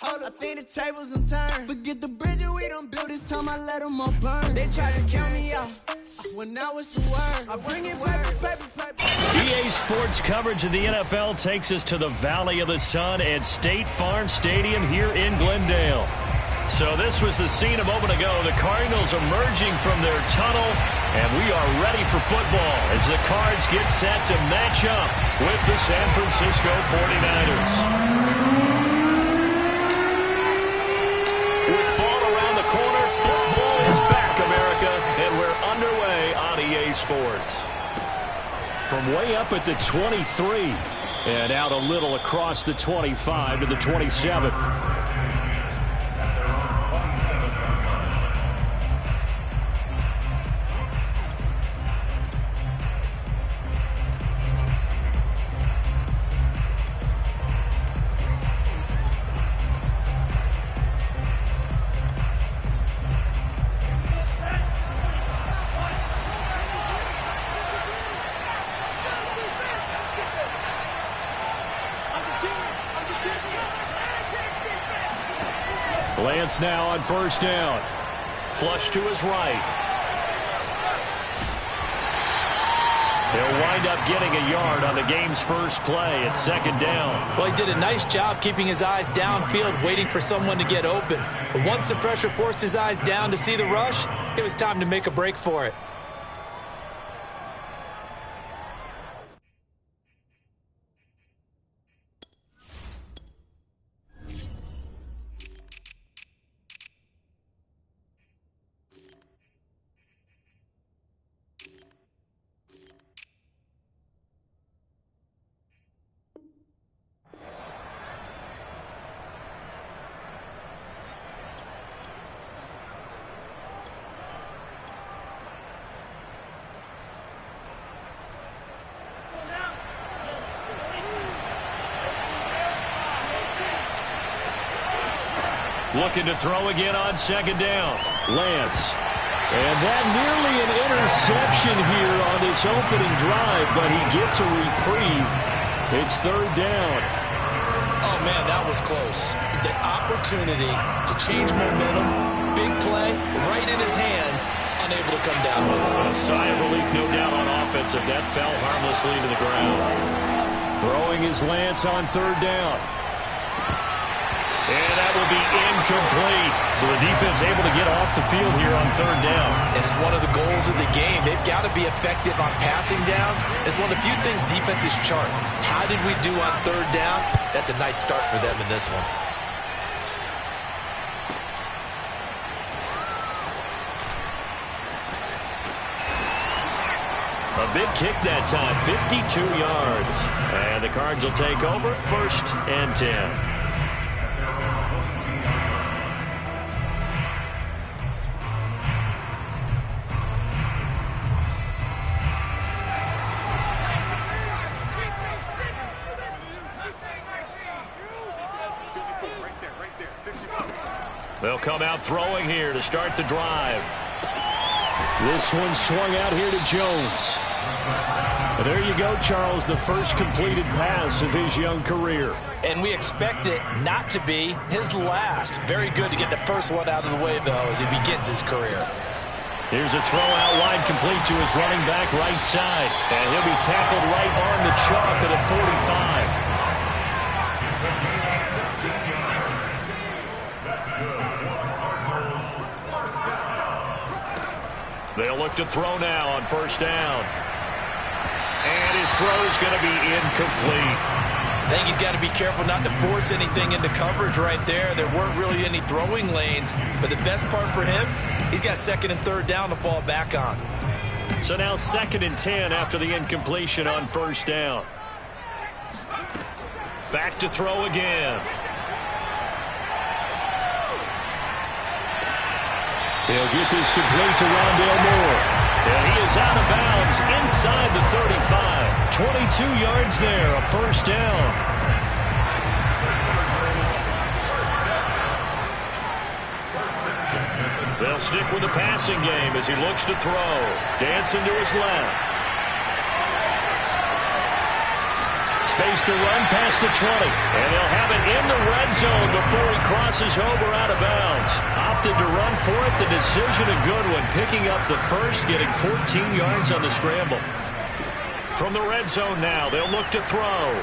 I think the tables done turned. Forget the bridges we done built, this time I let them all burn. They tried to count me out, when now it's the word. I bring it paper. EA Sports coverage of the NFL takes us to the Valley of the Sun at State Farm Stadium here in Glendale. So this was the scene a moment ago. The Cardinals emerging from their tunnel, and we are ready for football as the Cards get set to match up with the San Francisco 49ers. With fall around the corner, football is back, America, and we're underway on EA Sports. From way up at the 23 and out a little across the 25 to the 27. Lance now on first down. Flush to his right. He'll wind up getting a yard on the game's first play at second down. Well, he did a nice job keeping his eyes downfield, waiting for someone to get open. But once the pressure forced his eyes down to see the rush, it was time to make a break for it. Looking to throw again on second down. Lance. And that nearly an interception here on this opening drive, but he gets a reprieve. It's third down. Oh, man, that was close. The opportunity to change momentum, big play, right in his hands, unable to come down with it. A sigh of relief, no doubt, on offense if that fell harmlessly to the ground. Throwing is Lance on third down. And that will be incomplete. So the defense able to get off the field here on third down. And it's one of the goals of the game. They've got to be effective on passing downs. It's one of the few things defenses chart. How did we do on third down? That's a nice start for them in this one. A big kick that time, 52 yards. And the Cards will take over, 1st and 10. They'll come out throwing here to start the drive. This one swung out here to Jones. And there you go, Charles, the first completed pass of his young career. And we expect it not to be his last. Very good to get the first one out of the way, though, as he begins his career. Here's a throw out wide, complete to his running back right side. And he'll be tackled right on the chalk at the 45. They'll look to throw now on first down. And his throw's going to be incomplete. I think he's got to be careful not to force anything into coverage right there. There weren't really any throwing lanes. But the best part for him, he's got second and third down to fall back on. So now 2nd and 10 after the incompletion on first down. Back to throw again. He'll get this complete to Rondale Moore. And he is out of bounds inside the 35. 22 yards there, a first down. They'll stick with the passing game as he looks to throw. Dancing to his left. space to run past the 20. And they'll have it in the red zone before he crosses over out of bounds. Opted to run for it. The decision a good one. Picking up the first, getting 14 yards on the scramble. From the red zone now, they'll look to throw.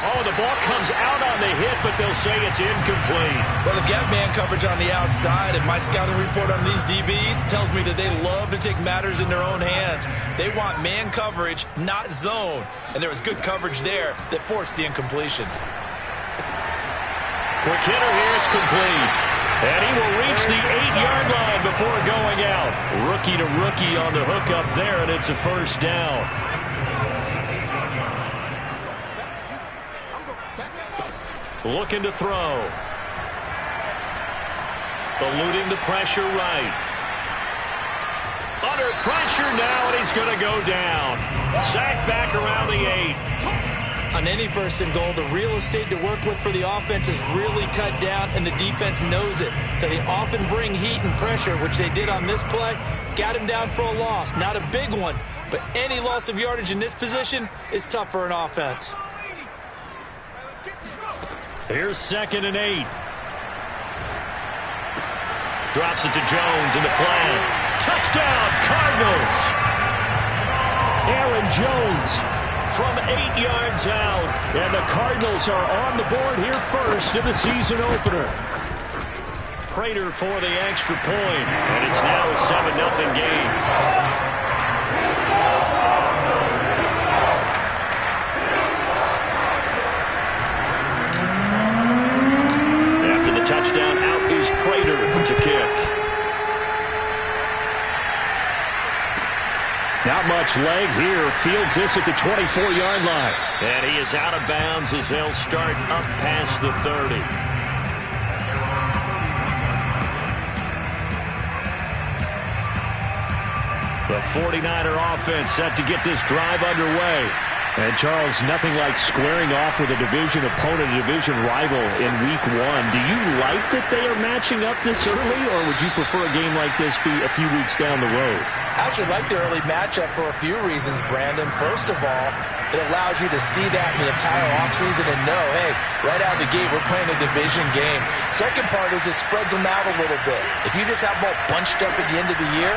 Oh, the ball comes out on the hit, but they'll say it's incomplete. Well, they've got man coverage on the outside, and my scouting report on these DBs tells me that they love to take matters in their own hands. They want man coverage, not zone. And there was good coverage there that forced the incompletion. Quick hitter here, it's complete. And he will reach the 8-yard line before going out. Rookie to rookie on the hook up there, and it's a first down. Looking to throw. Eluding the pressure right. Under pressure now, and he's going to go down. Sacked back around the 8. On any first and goal, the real estate to work with for the offense is really cut down, and the defense knows it. So they often bring heat and pressure, which they did on this play. Got him down for a loss. Not a big one, but any loss of yardage in this position is tough for an offense. Here's 2nd and 8. Drops it to Jones in the flat. Touchdown, Cardinals! Aaron Jones from 8 yards out. And the Cardinals are on the board here first in the season opener. Prater for the extra point. And it's now a 7-0 game. Touchdown, out is Prater to kick. Not much leg here. Fields this at the 24-yard line. And he is out of bounds as they'll start up past the 30. The 49er offense set to get this drive underway. And, Charles, nothing like squaring off with a division opponent, a division rival in Week 1. Do you like that they are matching up this early, or would you prefer a game like this be a few weeks down the road? I actually like the early matchup for a few reasons, Brandon. First of all, it allows you to see that in the entire offseason and know, hey, right out of the gate, we're playing a division game. Second part is it spreads them out a little bit. If you just have them all bunched up at the end of the year,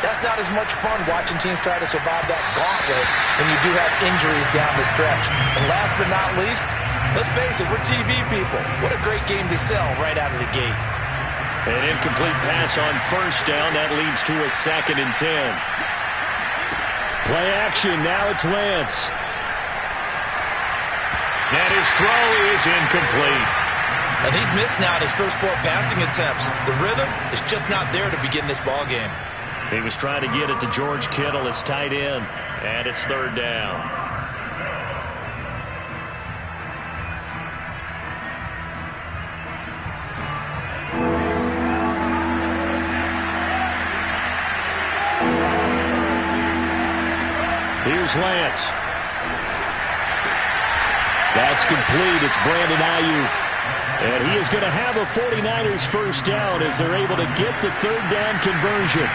that's not as much fun watching teams try to survive that gauntlet when you do have injuries down the stretch. And last but not least, let's face it, we're TV people. What a great game to sell right out of the gate. An incomplete pass on first down. That leads to a 2nd and 10. Play action. Now it's Lance. And his throw is incomplete. And he's missed now his first 4 passing attempts. The rhythm is just not there to begin this ball game. He was trying to get it to George Kittle, his tight end, and it's 3rd down. Here's Lance. That's complete. It's Brandon Ayuk. And he is going to have a 49ers first down as they're able to get the 3rd down conversion.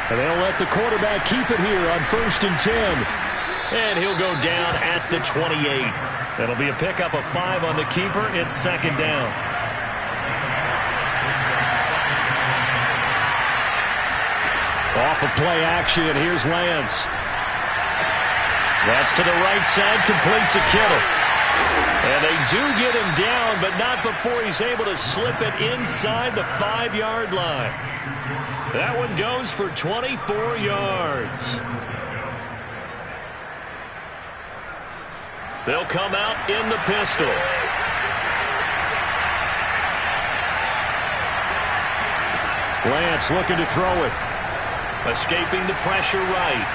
And they'll let the quarterback keep it here on 1st and 10. And he'll go down at the 28. That'll be a pickup of 5 on the keeper. It's 2nd down. Off of play action, here's Lance. That's to the right side, complete to Kittle. And they do get him down, but not before he's able to slip it inside the 5-yard line. That one goes for 24 yards. They'll come out in the pistol. Lance looking to throw it. Escaping the pressure right.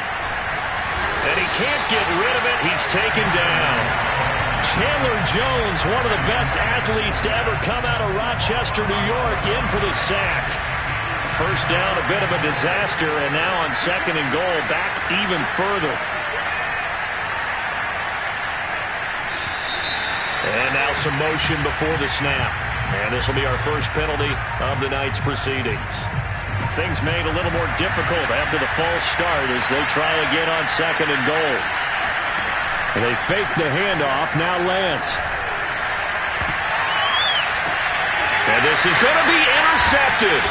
And he can't get rid of it. He's taken down. Chandler Jones, one of the best athletes to ever come out of Rochester, New York, in for the sack. First down, a bit of a disaster, and now on 2nd and goal, back even further. And now some motion before the snap. And this will be our first penalty of the night's proceedings. Things made a little more difficult after the false start as they try again on 2nd and goal. And they fake the handoff. Now Lance. And this is going to be intercepted.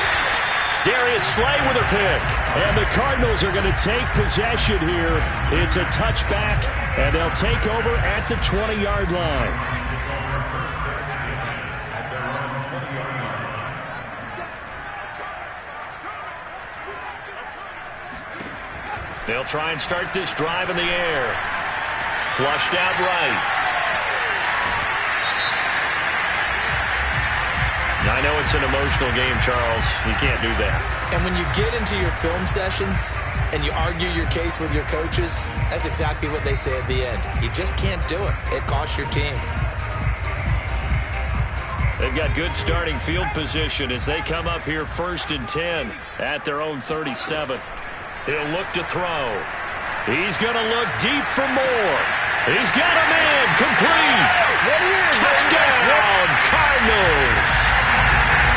Darius Slay with a pick. And the Cardinals are going to take possession here. It's a touchback, and they'll take over at the 20-yard line. They'll try and start this drive in the air. Flushed out right. I know it's an emotional game, Charles. You can't do that. And when you get into your film sessions and you argue your case with your coaches, that's exactly what they say at the end. You just can't do it. It costs your team. They've got good starting field position as they come up here 1st and 10 at their own 37. He'll look to throw. He's going to look deep for more. He's got him in. Complete. Touchdown, Cardinals.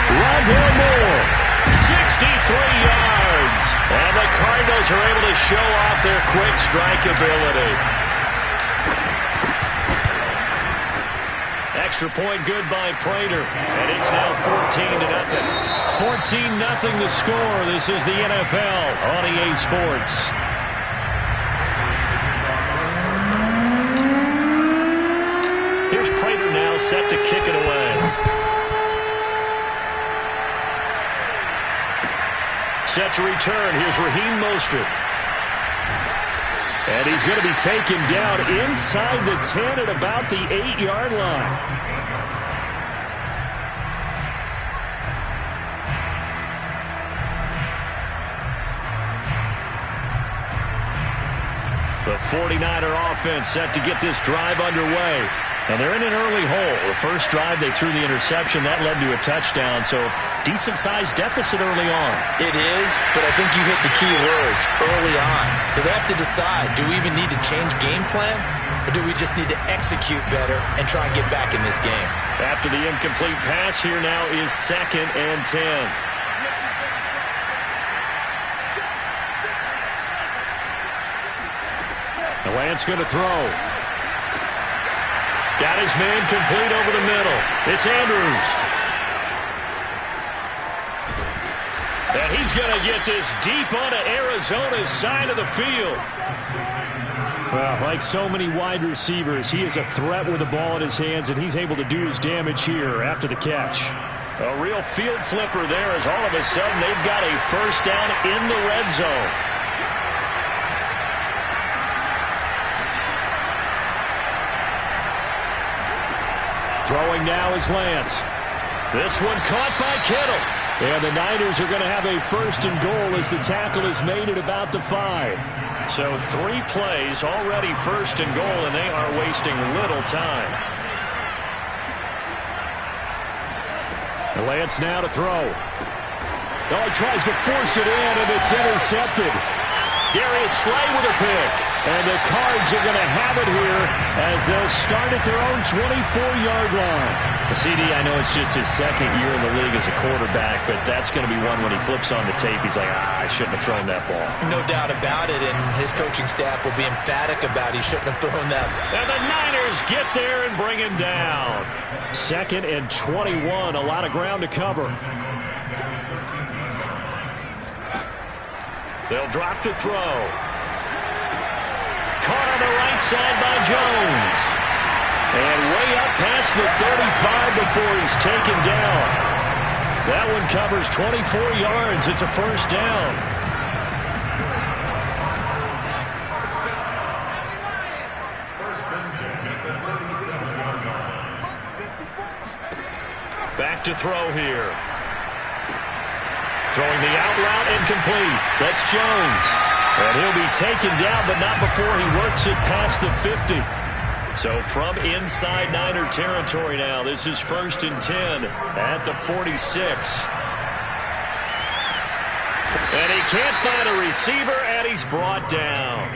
Rondale Moore. 63 yards. And the Cardinals are able to show off their quick strike ability. Extra point good by Prater. And it's now 14-0. 14-0 the score. This is the NFL on EA Sports. Here's Prater now set to kick it away. Set to return. Here's Raheem Mostert. And he's going to be taken down inside the 10 at about the 8-yard line. The 49er offense set to get this drive underway. And they're in an early hole. The first drive, they threw the interception. That led to a touchdown, so decent-sized deficit early on. It is, but I think you hit the key words, early on. So they have to decide, do we even need to change game plan, or do we just need to execute better and try and get back in this game? After the incomplete pass, here now is 2nd and 10. The Lance going to throw. Got his man complete over the middle. It's Andrews. And he's going to get this deep onto Arizona's side of the field. Well, like so many wide receivers, he is a threat with the ball in his hands, and he's able to do his damage here after the catch. A real field flipper there as all of a sudden they've got a first down in the red zone. Throwing now is Lance. This one caught by Kittle. And the Niners are going to have a 1st and goal as the tackle is made at about the 5. So 3 plays already 1st and goal, and they are wasting little time. And Lance now to throw. Oh, he tries to force it in, and it's intercepted. Darius Slay with a pick. And the Cards are going to have it here as they'll start at their own 24-yard line. CD, I know it's just his 2nd year in the league as a quarterback, but that's going to be one when he flips on the tape, he's like, I shouldn't have thrown that ball. No doubt about it, and his coaching staff will be emphatic about he shouldn't have thrown that. And the Niners get there and bring him down. 2nd and 21, a lot of ground to cover. They'll drop to throw. Caught on the right side by Jones. And way up past the 35 before he's taken down. That one covers 24 yards. It's a first down. Back to throw here. Throwing the out route incomplete. That's Jones. And he'll be taken down, but not before he works it past the 50. So from inside Niner territory now, this is 1st and 10 at the 46. And he can't find a receiver, and he's brought down.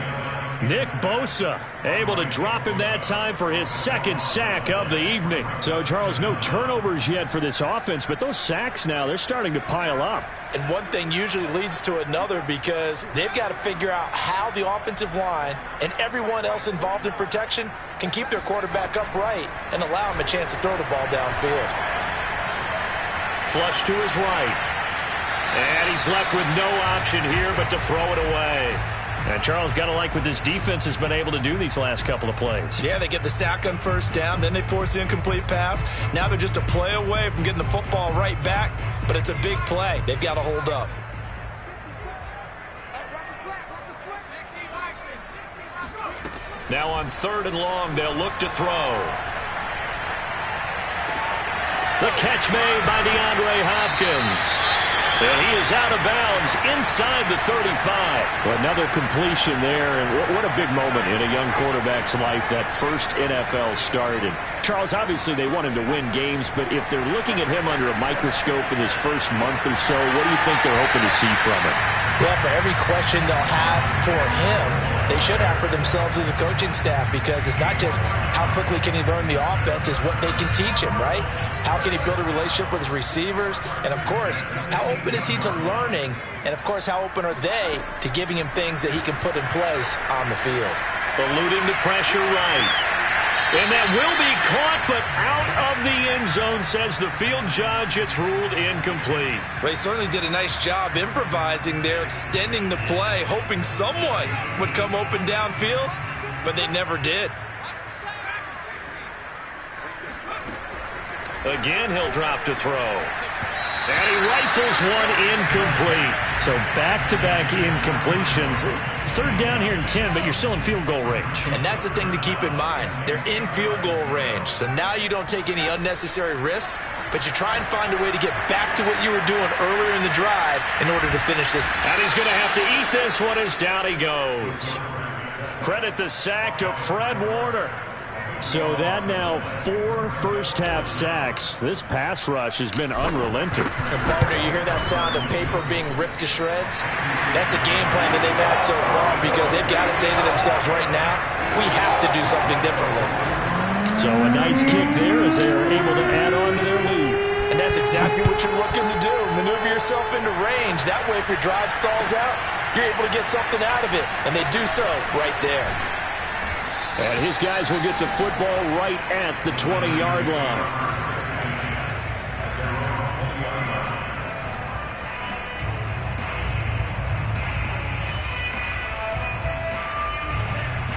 Nick Bosa able to drop him that time for his second sack of the evening. So, Charles, no turnovers yet for this offense, but those sacks now, they're starting to pile up. And one thing usually leads to another because they've got to figure out how the offensive line and everyone else involved in protection can keep their quarterback upright and allow him a chance to throw the ball downfield. Flush to his right. And he's left with no option here but to throw it away. And Charles, got to like what this defense has been able to do these last couple of plays. Yeah, they get the sack on first down, then they force the incomplete pass. Now they're just a play away from getting the football right back, but it's a big play. They've got to hold up. Now on 3rd and long, they'll look to throw. The catch made by DeAndre Hopkins. And he is out of bounds inside the 35. Well, another completion there, and what a big moment in a young quarterback's life, that first NFL start. And Charles, obviously they want him to win games, but if they're looking at him under a microscope in his first month or so, what do you think they're hoping to see from him? Well, for every question they'll have for him, they should have for themselves as a coaching staff, because it's not just how quickly can he learn the offense, it's what they can teach him, right? How can he build a relationship with his receivers? And, of course, how open is he to learning? And, of course, how open are they to giving him things that he can put in place on the field? Eluding the pressure right. And that will be caught, but out of the end zone, says the field judge. It's ruled incomplete. Well, he certainly did a nice job improvising there, extending the play, hoping someone would come open downfield, but they never did. Again, he'll drop to throw. And he rifles one incomplete. So back-to-back incompletions. 3rd down here and 10, but you're still in field goal range. And that's the thing to keep in mind. They're in field goal range. So now you don't take any unnecessary risks, but you try and find a way to get back to what you were doing earlier in the drive in order to finish this. And he's going to have to eat this one as down he goes. Credit the sack to Fred Warner. So that now 4 first-half sacks. This pass rush has been unrelenting. And partner, you hear that sound of paper being ripped to shreds? That's the game plan that they've had so far, because they've got to say to themselves right now, we have to do something differently. So a nice kick there as they are able to add on to their lead. And that's exactly what you're looking to do. Maneuver yourself into range. That way, if your drive stalls out, you're able to get something out of it. And they do so right there. And his guys will get the football right at the 20-yard line.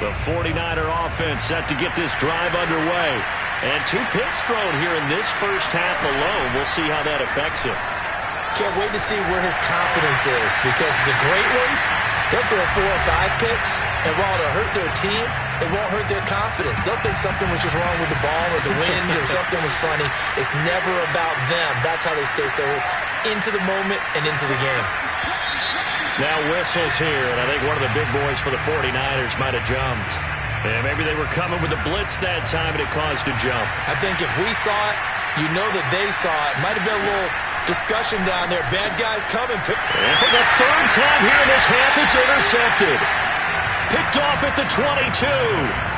The 49er offense set to get this drive underway. And 2 picks thrown here in this first half alone. We'll see how that affects him. Can't wait to see where his confidence is, because the great ones, they'll throw 4 or 5 picks, and while it'll hurt their team, it won't hurt their confidence. They'll think something was just wrong with the ball or the wind or something was funny. It's never about them. That's how they stay so into the moment and into the game. Now whistles here, and I think one of the big boys for the 49ers might have jumped. And maybe they were coming with a blitz that time, and it caused a jump. I think if we saw it, you know that they saw it. Might have been a little discussion down there. Bad guys coming. And for the 3rd time here in this half, it's intercepted. Picked off at the 22.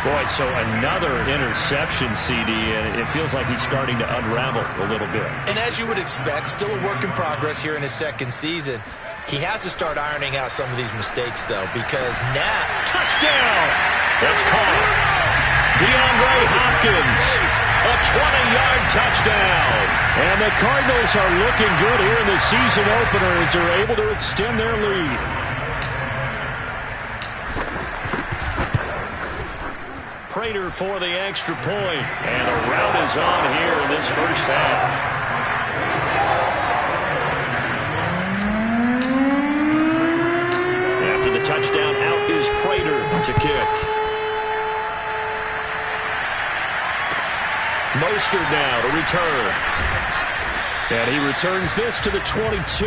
Boy, so another interception, CD, and it feels like he's starting to unravel a little bit. And as you would expect, still a work in progress here in his 2nd season. He has to start ironing out some of these mistakes, though, because now... Touchdown! That's caught. DeAndre Hopkins, a 20-yard touchdown. And the Cardinals are looking good here in the season opener as they're able to extend their lead. Prater for the extra point. And a rout is on here in this first half. After the touchdown, out is Prater to kick. Mostert now to return. And he returns this to the 22.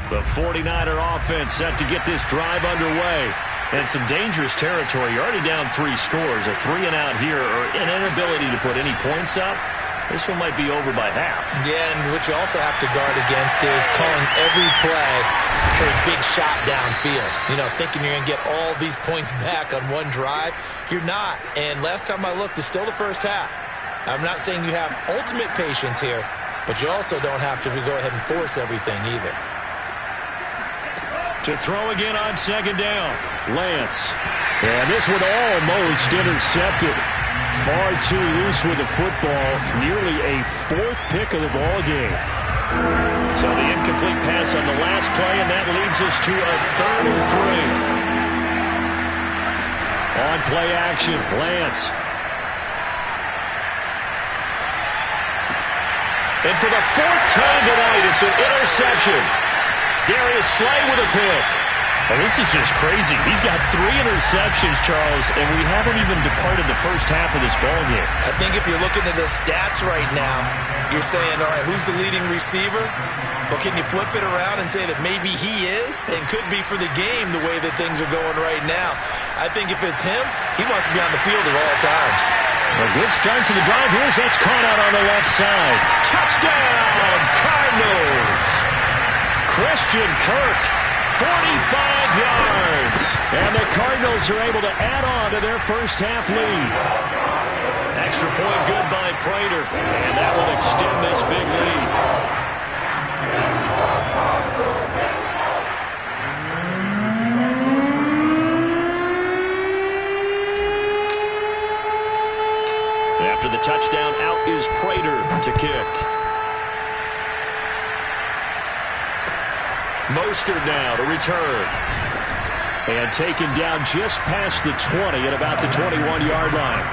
The 49er offense set to get this drive underway. And some dangerous territory. You're already down 3 scores. A 3-and-out here, or an inability to put any points up. This one might be over by half. Yeah, and what you also have to guard against is calling every play for a big shot downfield. You know, thinking you're going to get all these points back on one drive. You're not. And last time I looked, it's still the first half. I'm not saying you have ultimate patience here, but you also don't have to go ahead and force everything either. To throw again on second down, Lance. And this one almost intercepted. Far too loose with the football. Nearly a fourth pick of the ball game. So the incomplete pass on the last play, and that leads us to a 3rd and 3. On play action, Lance. And for the 4th time tonight, it's an interception. Darius Slay with a pick. Well, this is just crazy. He's got 3 interceptions, Charles, and we haven't even departed the first half of this ball game. I think if you're looking at the stats right now, you're saying, all right, who's the leading receiver? Well, can you flip it around and say that maybe he is and could be for the game the way that things are going right now? I think if it's him, he wants to be on the field at all times. A good start to the drive. Here's that's caught out on the left side. Touchdown, Cardinals! Christian Kirk, 45 yards. And the Cardinals are able to add on to their first half lead. Extra point good by Prater. And that will extend this big lead. After the touchdown, out is Prater to kick. Mostert now to return. And taken down just past the 20 at about the 21-yard line.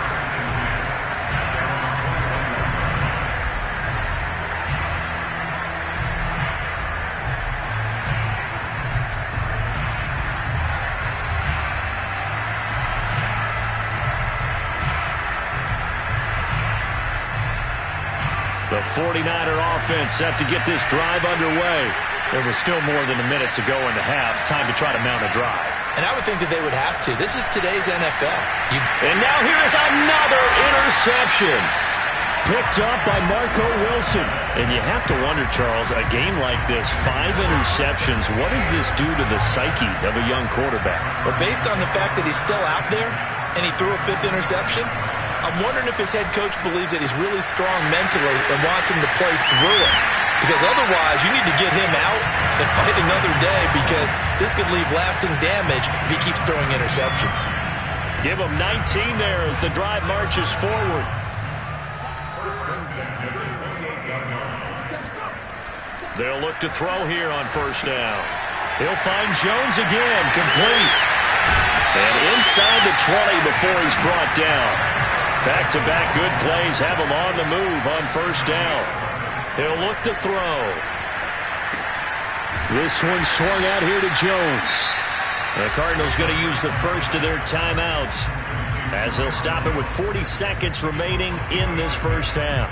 The 49er offense set to get this drive underway. There was still more than a minute to go in the half. Time to try to mount a drive. And I would think that they would have to. This is today's NFL. And now here is another interception. Picked up by Marco Wilson. And you have to wonder, Charles, a game like this, 5 interceptions, what does this do to the psyche of a young quarterback? But based on the fact that he's still out there and he threw a 5th interception, I'm wondering if his head coach believes that he's really strong mentally and wants him to play through it. Because otherwise, you need to get him out and fight another day, because this could leave lasting damage if he keeps throwing interceptions. Give him 19 there as the drive marches forward. They'll look to throw here on first down. He'll find Jones again, complete. And inside the 20 before he's brought down. Back-to-back good plays have him on the move on first down. He'll look to throw. This one swung out here to Jones. The Cardinals going to use the first of their timeouts as they'll stop it with 40 seconds remaining in this first half.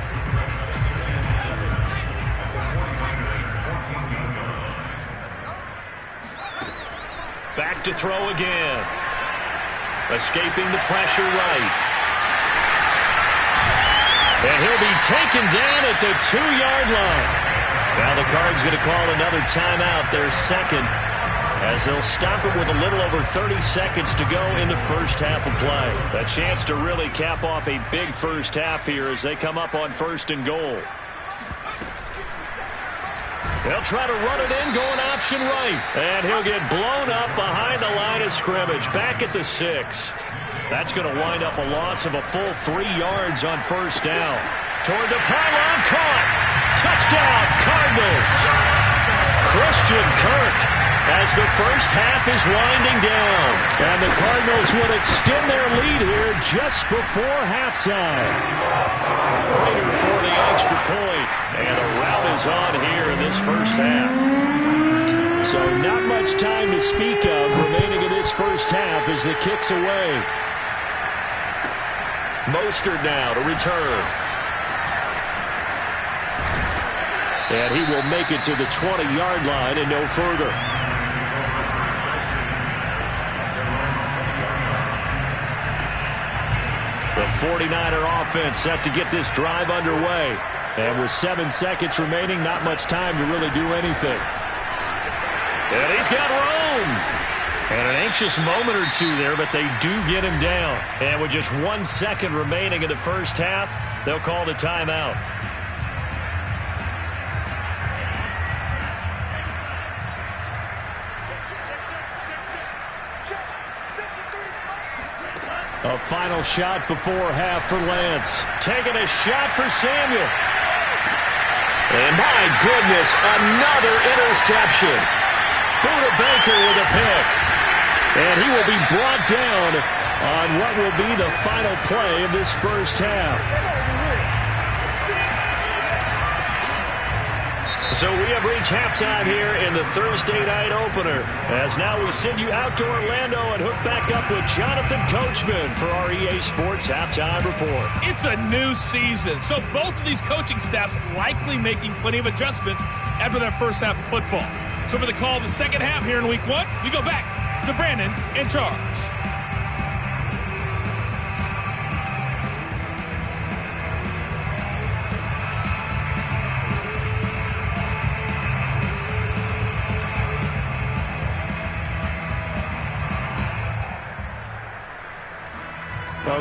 Back to throw again. Escaping the pressure right. And he'll be taken down at the 2-yard line. Now the Cards going to call another timeout, their second, as they'll stop it with a little over 30 seconds to go in the first half of play. A chance to really cap off a big first half here as they come up on 1st and goal. They'll try to run it in, going option right. And he'll get blown up behind the line of scrimmage, back at the 6. That's going to wind up a loss of a full 3 yards on first down. Toward the pylon, caught. Touchdown, Cardinals. Christian Kirk as the first half is winding down. And the Cardinals would extend their lead here just before halftime. Prater for the extra point. And a rout is on here in this first half. So not much time to speak of remaining in this first half as the kick's away. Mostert now to return. And he will make it to the 20-yard line and no further. The 49er offense set to get this drive underway. And with 7 seconds remaining, not much time to really do anything. And he's got room. And an anxious moment or two there, but they do get him down. And with just 1 second remaining in the first half, they'll call the timeout. A final shot before half for Lance. Taking a shot for Samuel. And my goodness, another interception. Buda Baker with a pick. And he will be brought down on what will be the final play of this first half. So we have reached halftime here in the Thursday night opener. As now we send you out to Orlando and hook back up with Jonathan Coachman for our EA Sports Halftime Report. It's a new season, so both of these coaching staffs likely making plenty of adjustments after their first half of football. So for the call of the second half here in Week 1, we go back to Brandon and Charles.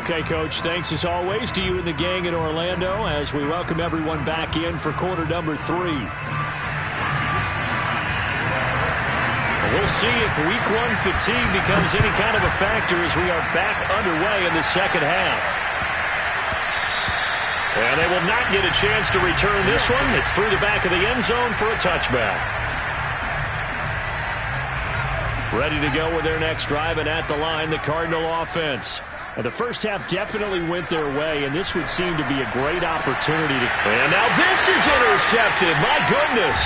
Okay, Coach, thanks as always to you and the gang in Orlando as we welcome everyone back in for quarter number 3. We'll see if Week 1 fatigue becomes any kind of a factor as we are back underway in the second half. And they will not get a chance to return this one. It's through the back of the end zone for a touchback. Ready to go with their next drive, and at the line, the Cardinal offense. And the first half definitely went their way, and this would seem to be a great opportunity to... And now this is intercepted. My goodness.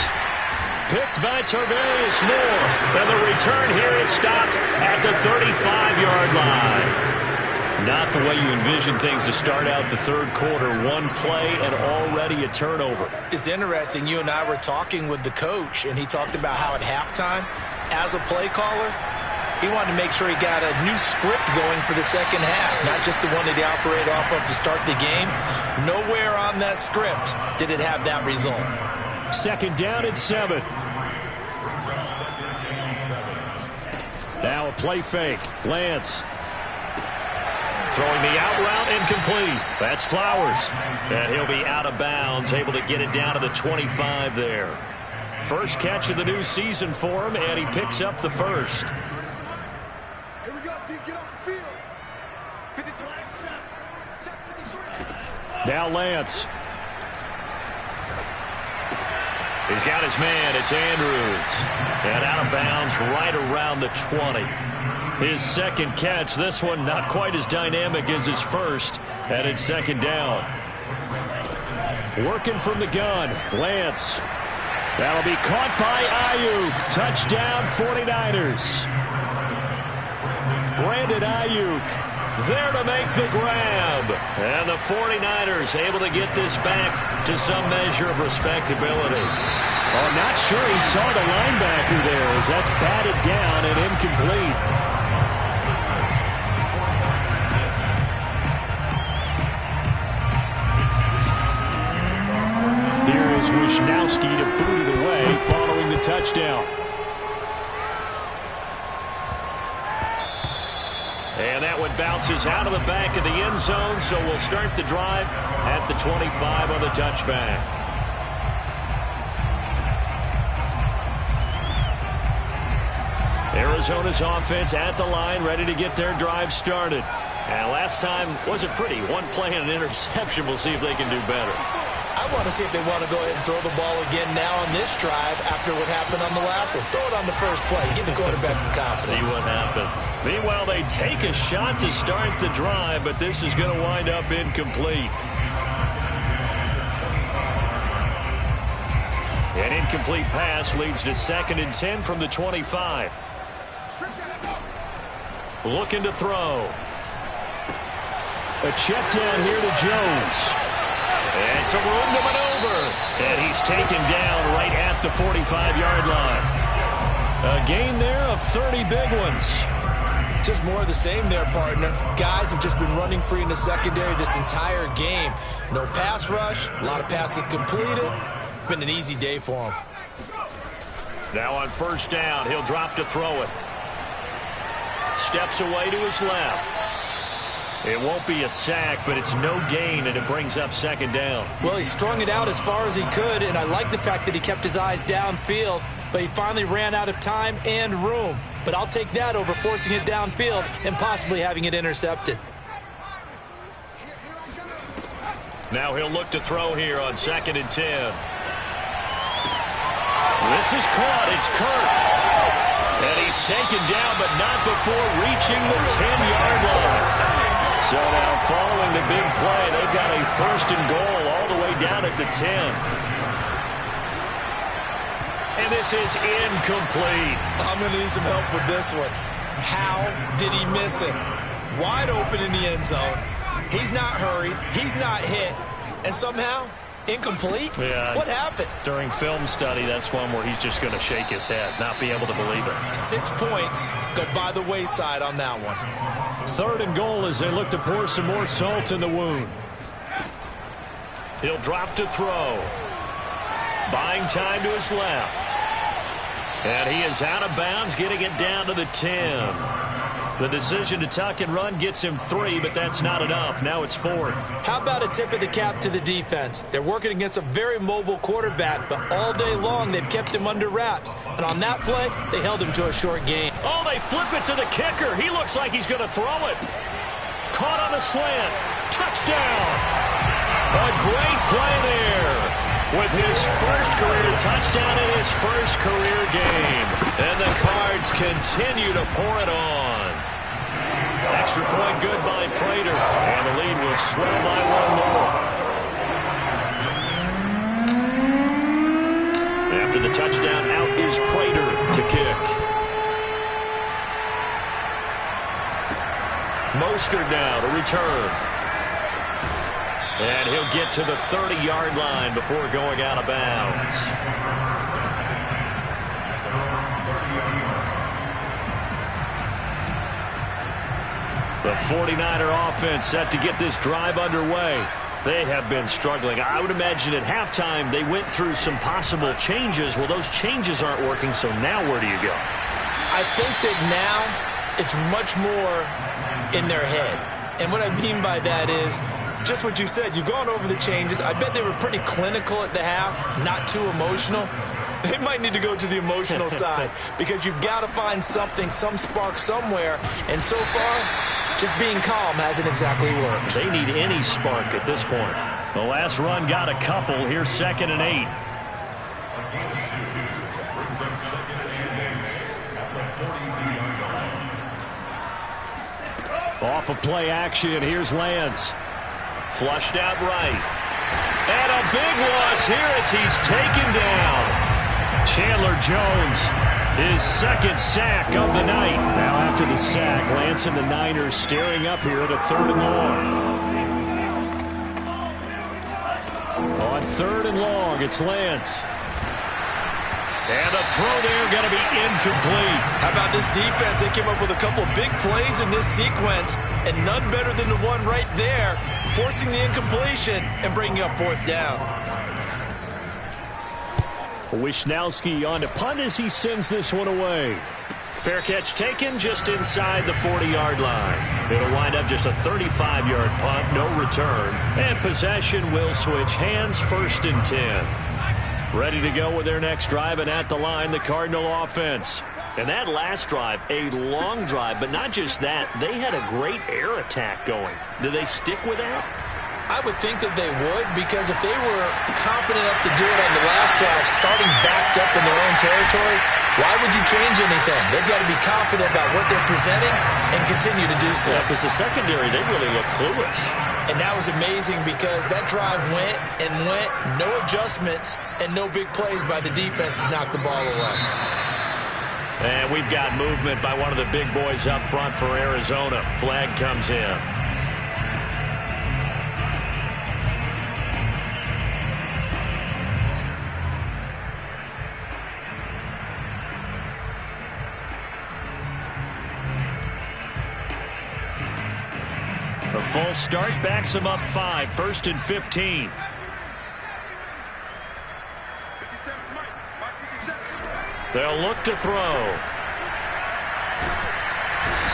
Picked by Tarvarius Moore. And the return here is stopped at the 35-yard line. Not the way you envision things to start out the third quarter. One play and already a turnover. It's interesting. You and I were talking with the coach, and he talked about how at halftime, as a play caller, he wanted to make sure he got a new script going for the second half, not just the one that he operated off of to start the game. Nowhere on that script did it have that result. Second down at 7. Now a play fake. Lance. Throwing the out route, incomplete. That's Flowers. And he'll be out of bounds, able to get it down to the 25 there. First catch of the new season for him, and he picks up the first. Now Lance. He's got his man. It's Andrews. And out of bounds right around the 20. His second catch. This one not quite as dynamic as his first. And it's second down. Working from the gun. Lance. That'll be caught by Ayuk. Touchdown 49ers. Brandon Ayuk there to make the grab. And the 49ers able to get this back to some measure of respectability. Oh, not sure he saw the linebacker there as that's batted down and incomplete. Here is Wisnowski to boot it away following the touchdown. And that one bounces out of the back of the end zone, so we'll start the drive at the 25 on the touchback. Arizona's offense at the line, ready to get their drive started. And last time wasn't pretty. One play and an interception. We'll see if they can do better. I want to see if they want to go ahead and throw the ball again now on this drive after what happened on the last one. Throw it on the first play. Give the quarterback some confidence. See what happens. Meanwhile, they take a shot to start the drive, but this is going to wind up incomplete. An incomplete pass leads to 2nd and 10 from the 25. Looking to throw. A check down here to Jones. And some room to maneuver. And he's taken down right at the 45-yard line. A gain there of 30 big ones. Just more of the same there, partner. Guys have just been running free in the secondary this entire game. No pass rush, a lot of passes completed. Been an easy day for him. Now on first down, he'll drop to throw it. Steps away to his left. It won't be a sack, but it's no gain, and it brings up second down. Well, he strung it out as far as he could, and I like the fact that he kept his eyes downfield, but he finally ran out of time and room. But I'll take that over forcing it downfield and possibly having it intercepted. Now he'll look to throw here on 2nd and 10. This is caught. It's Kirk. And he's taken down, but not before reaching the 10-yard line. So now following the big play, they've got a 1st and goal all the way down at the 10. And this is incomplete. I'm going to need some help with this one. How did he miss it? Wide open in the end zone. He's not hurried. He's not hit. And somehow, incomplete? Yeah. What happened? During film study, that's one where he's just going to shake his head, not be able to believe it. 6 points go by the wayside on that one. 3rd and goal as they look to pour some more salt in the wound. He'll drop to throw. Buying time to his left. And he is out of bounds, getting it down to the 10. The decision to tuck and run gets him 3, but that's not enough. Now it's 4th. How about a tip of the cap to the defense? They're working against a very mobile quarterback, but all day long they've kept him under wraps. And on that play, they held him to a short gain. Oh, they flip it to the kicker. He looks like he's going to throw it. Caught on the slant. Touchdown. A great play there. With his first career touchdown in his first career game. And the Cards continue to pour it on. Extra point good by Prater. And the lead will swell by 1 more. After the touchdown, out is Prater to kick. Mostert now to return. And he'll get to the 30-yard line before going out of bounds. The 49er offense set to get this drive underway. They have been struggling. I would imagine at halftime they went through some possible changes. Well, those changes aren't working, so now where do you go? I think that now it's much more in their head. And what I mean by that is just what you said. You've gone over the changes. I bet they were pretty clinical at the half, not too emotional. They might need to go to the emotional side because you've got to find something, some spark somewhere. And so far, just being calm hasn't exactly worked. They need any spark at this point. The last run got a couple. Here's 2nd and 8. Off of play action, here's Lance. Flushed out right. And a big loss here as he's taken down. Chandler Jones, his 2nd sack of the night. Now after the sack, Lance and the Niners staring up here at a 3rd and long. On 3rd and long, it's Lance. And the throw there going to be incomplete. How about this defense? They came up with a couple big plays in this sequence, and none better than the one right there, forcing the incompletion and bringing up 4th down. Wisnowski on to punt as he sends this one away. Fair catch taken just inside the 40-yard line. It'll wind up just a 35-yard punt, no return. And possession will switch hands, 1st and 10. Ready to go with their next drive, and at the line, the Cardinal offense. And that last drive, a long drive, but not just that. They had a great air attack going. Do they stick with that? I would think that they would, because if they were confident enough to do it on the last drive, starting backed up in their own territory, why would you change anything? They've got to be confident about what they're presenting and continue to do so. Yeah, because the secondary, they really look clueless. And that was amazing because that drive went and went, no adjustments, and no big plays by the defense to knock the ball away. And we've got movement by one of the big boys up front for Arizona. Flag comes in. false start backs them up 5, 1st and 15. They'll look to throw.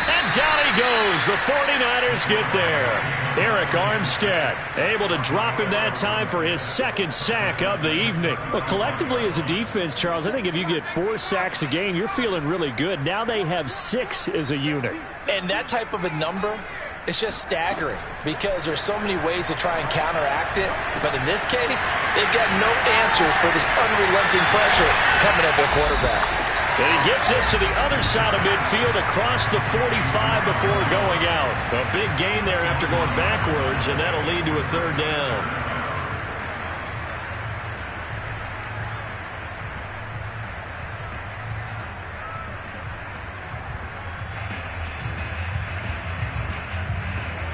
And down he goes. The 49ers get there. Arik Armstead able to drop him that time for his second sack of the evening. Well, collectively as a defense, Charles, I think if you get 4 sacks a game, you're feeling really good. Now they have 6 as a unit. And that type of a number, it's just staggering because there's so many ways to try and counteract it. But in this case, they've got no answers for this unrelenting pressure coming at their quarterback. And he gets this to the other side of midfield across the 45 before going out. A big gain there after going backwards, and that'll lead to a 3rd down.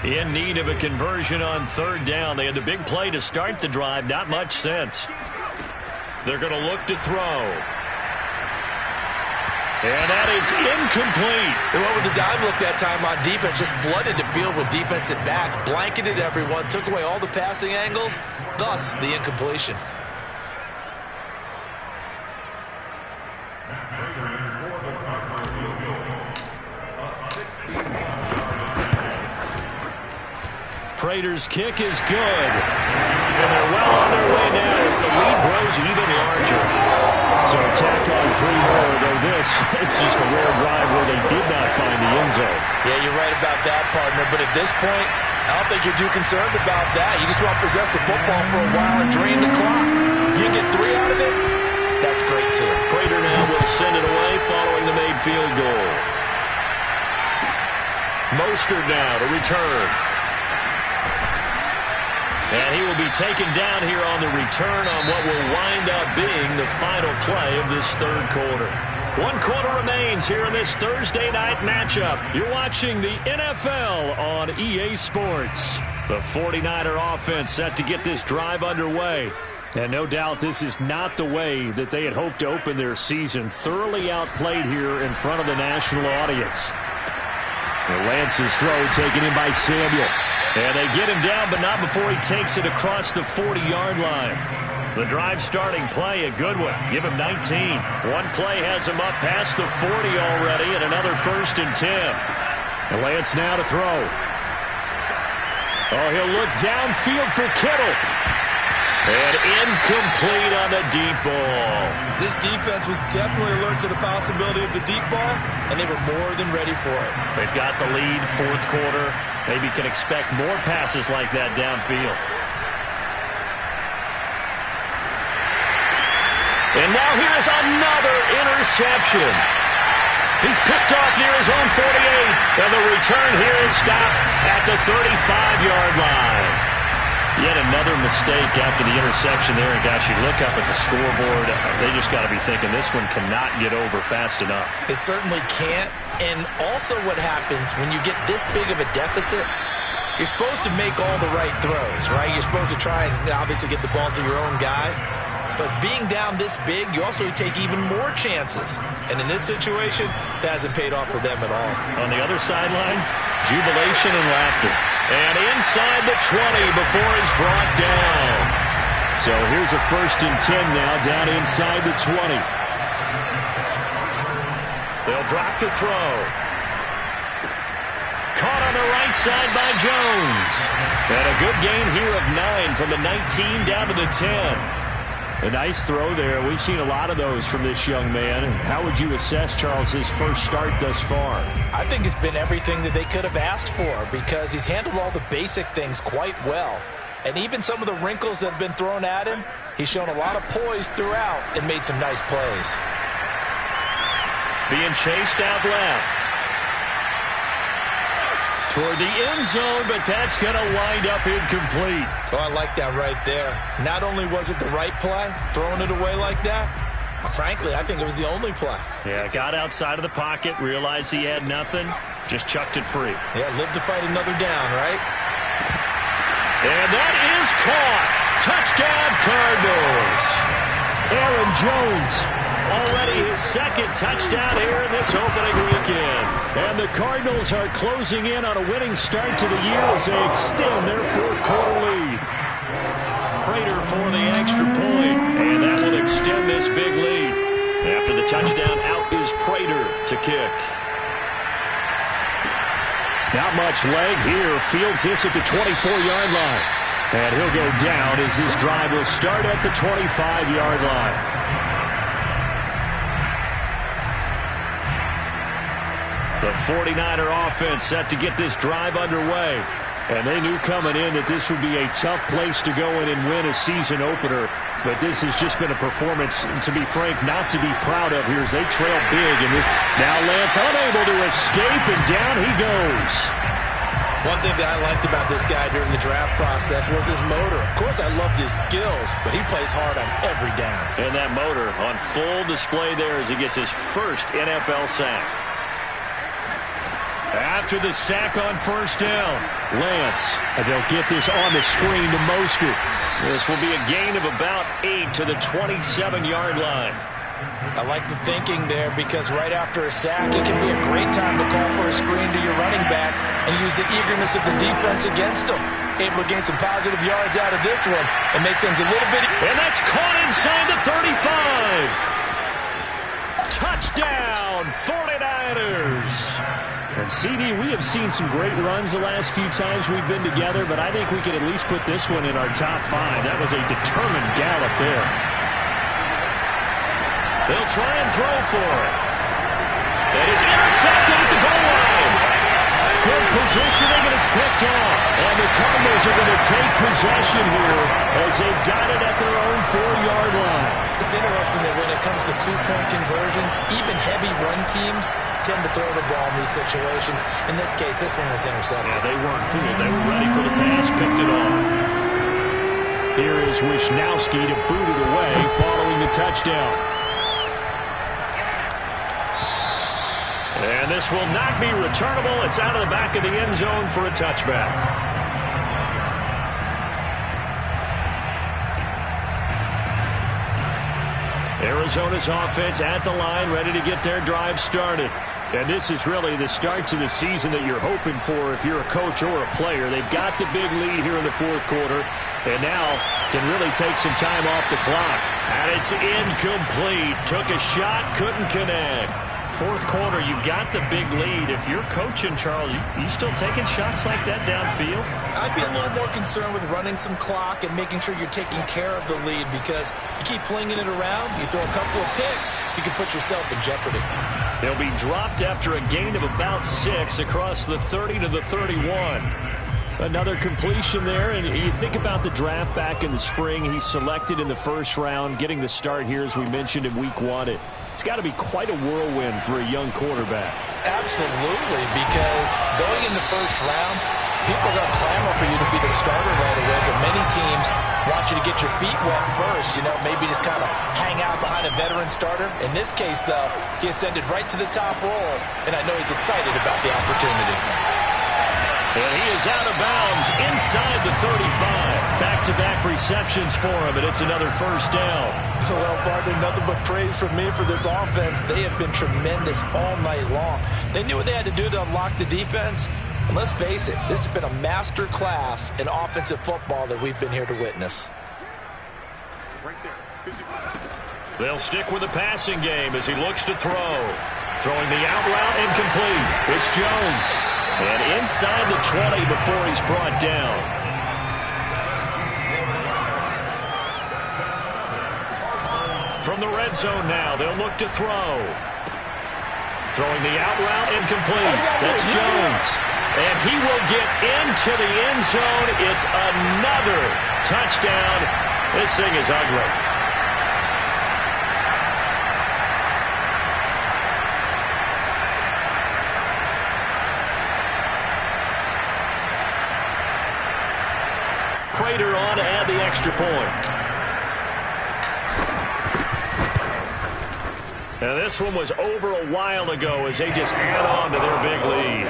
In need of a conversion on 3rd down. They had the big play to start the drive. Not much sense. They're going to look to throw. And that is incomplete. They went with the dive look that time on defense. Just flooded the field with defensive backs. Blanketed everyone. Took away all the passing angles. Thus, the incompletion. Prater's kick is good. And they're well on their way now as the lead grows even larger. So tack on 3 more, though this, it's just a rare drive where they did not find the end zone. Yeah, you're right about that, partner. But at this point, I don't think you're too concerned about that. You just want to possess the football for a while and drain the clock. If you get 3 out of it, that's great, too. Prater now will send it away following the made field goal. Mostert now to return. And he will be taken down here on the return on what will wind up being the final play of this 3rd quarter. 1 quarter remains here in this Thursday night matchup. You're watching the NFL on EA Sports. The 49er offense set to get this drive underway. And no doubt this is not the way that they had hoped to open their season. Thoroughly outplayed here in front of the national audience. And Lance's throw taken in by Samuel. And they get him down, but not before he takes it across the 40-yard line. The drive starting play, a good one. Give him 19. One play has him up past the 40 already, and another 1st and 10. And Lance now to throw. Oh, he'll look downfield for Kittle. And incomplete on the deep ball. This defense was definitely alert to the possibility of the deep ball, and they were more than ready for it. They've got the lead, 4th quarter. Maybe can expect more passes like that downfield. And now here's another interception. He's picked off near his own 48, and the return here is stopped at the 35-yard line. Yet another mistake after the interception there. And gosh, you look up at the scoreboard, they just got to be thinking this one cannot get over fast enough. It certainly can't. And also what happens when you get this big of a deficit, you're supposed to make all the right throws, right? You're supposed to try and obviously get the ball to your own guys. But being down this big, you also take even more chances. And in this situation, that hasn't paid off for them at all. On the other sideline, jubilation and laughter. And inside the 20 before he's brought down. So here's a 1st and 10 now, down inside the 20. They'll drop to throw. Caught on the right side by Jones. And a good gain here of 9 from the 19 down to the 10. A nice throw there. We've seen a lot of those from this young man. How would you assess, Charles, his first start thus far? I think it's been everything that they could have asked for because he's handled all the basic things quite well. And even some of the wrinkles that have been thrown at him, he's shown a lot of poise throughout and made some nice plays. Being chased out left. Toward the end zone, but that's going to wind up incomplete. Oh, I like that right there. Not only was it the right play, throwing it away like that, frankly, I think it was the only play. Yeah, got outside of the pocket, realized he had nothing, just chucked it free. Yeah, live to fight another down, right? And that is caught. Touchdown, Cardinals. Aaron Jones Already his second touchdown here in this opening weekend. And the Cardinals are closing in on a winning start to the year as they extend their fourth quarter lead. Prater for the extra point, and that will extend this big lead. After the touchdown, out is Prater to kick. Not much leg here. Fields this at the 24-yard line. And he'll go down as this drive will start at the 25-yard line. The 49er offense set to get this drive underway. And they knew coming in that this would be a tough place to go in and win a season opener. But this has just been a performance, to be frank, not to be proud of here as they trail big in this. Now Lance unable to escape, and down he goes. One thing that I liked about this guy during the draft process was his motor. Of course, I loved his skills, but he plays hard on every down. And that motor on full display there as he gets his first NFL sack. After the sack on first down, Lance, and they'll get this on the screen to Mostert. This will be a gain of about 8 to the 27-yard line. I like the thinking there because right after a sack, it can be a great time to call for a screen to your running back and use the eagerness of the defense against him. Able to gain some positive yards out of this one and make things a little bit... And that's caught inside the 35. Touchdown, 49ers. And CD, we have seen some great runs the last few times we've been together, but I think we could at least put this one in our top 5. That was a determined gallop there. They'll try and throw for it. It is intercepted at the goal line. Good positioning, and it's picked off. And the Cardinals are going to take possession here as they've got it at their own 4-yard line. It's interesting that when it comes to two-point conversions, even heavy run teams tend to throw the ball in these situations. In this case, this one was intercepted. Yeah, they weren't fooled. They were ready for the pass, picked it off. Here is Wisnowski to boot it away following the touchdown. And this will not be returnable. It's out of the back of the end zone for a touchback. Arizona's offense at the line, ready to get their drive started. And this is really the start to the season that you're hoping for if you're a coach or a player. They've got the big lead here in the fourth quarter, and now can really take some time off the clock. And it's incomplete. Took a shot, couldn't connect. Fourth quarter, you've got the big lead. If you're coaching, Charles, you still taking shots like that downfield? I'd be a little more concerned with running some clock and making sure you're taking care of the lead because you keep flinging it around, you throw a couple of picks, you can put yourself in jeopardy. They'll be dropped after a gain of about 6 across the 30 to the 31. Another completion there, and you think about the draft back in the spring. He's selected in the first round, getting the start here, as we mentioned, in week 1. It's got to be quite a whirlwind for a young quarterback. Absolutely, because going in the first round, people are going to clamor for you to be the starter right away, but many teams want you to get your feet wet first, maybe just kind of hang out behind a veteran starter. In this case, though, he ascended right to the top role, and I know he's excited about the opportunity. And he is out of bounds inside the 35. Back-to-back receptions for him, and it's another first down. Well, partner, nothing but praise from me for this offense. They have been tremendous all night long. They knew what they had to do to unlock the defense. And let's face it, this has been a master class in offensive football that we've been here to witness. They'll stick with the passing game as he looks to throw. Throwing the out route incomplete. It's Jones. And inside the 20 before he's brought down. From the red zone now, they'll look to throw. Throwing the out route incomplete. That's Jones. And he will get into the end zone. It's another touchdown. This thing is ugly. Prater on to add the extra point. And this one was over a while ago as they just add on to their big lead.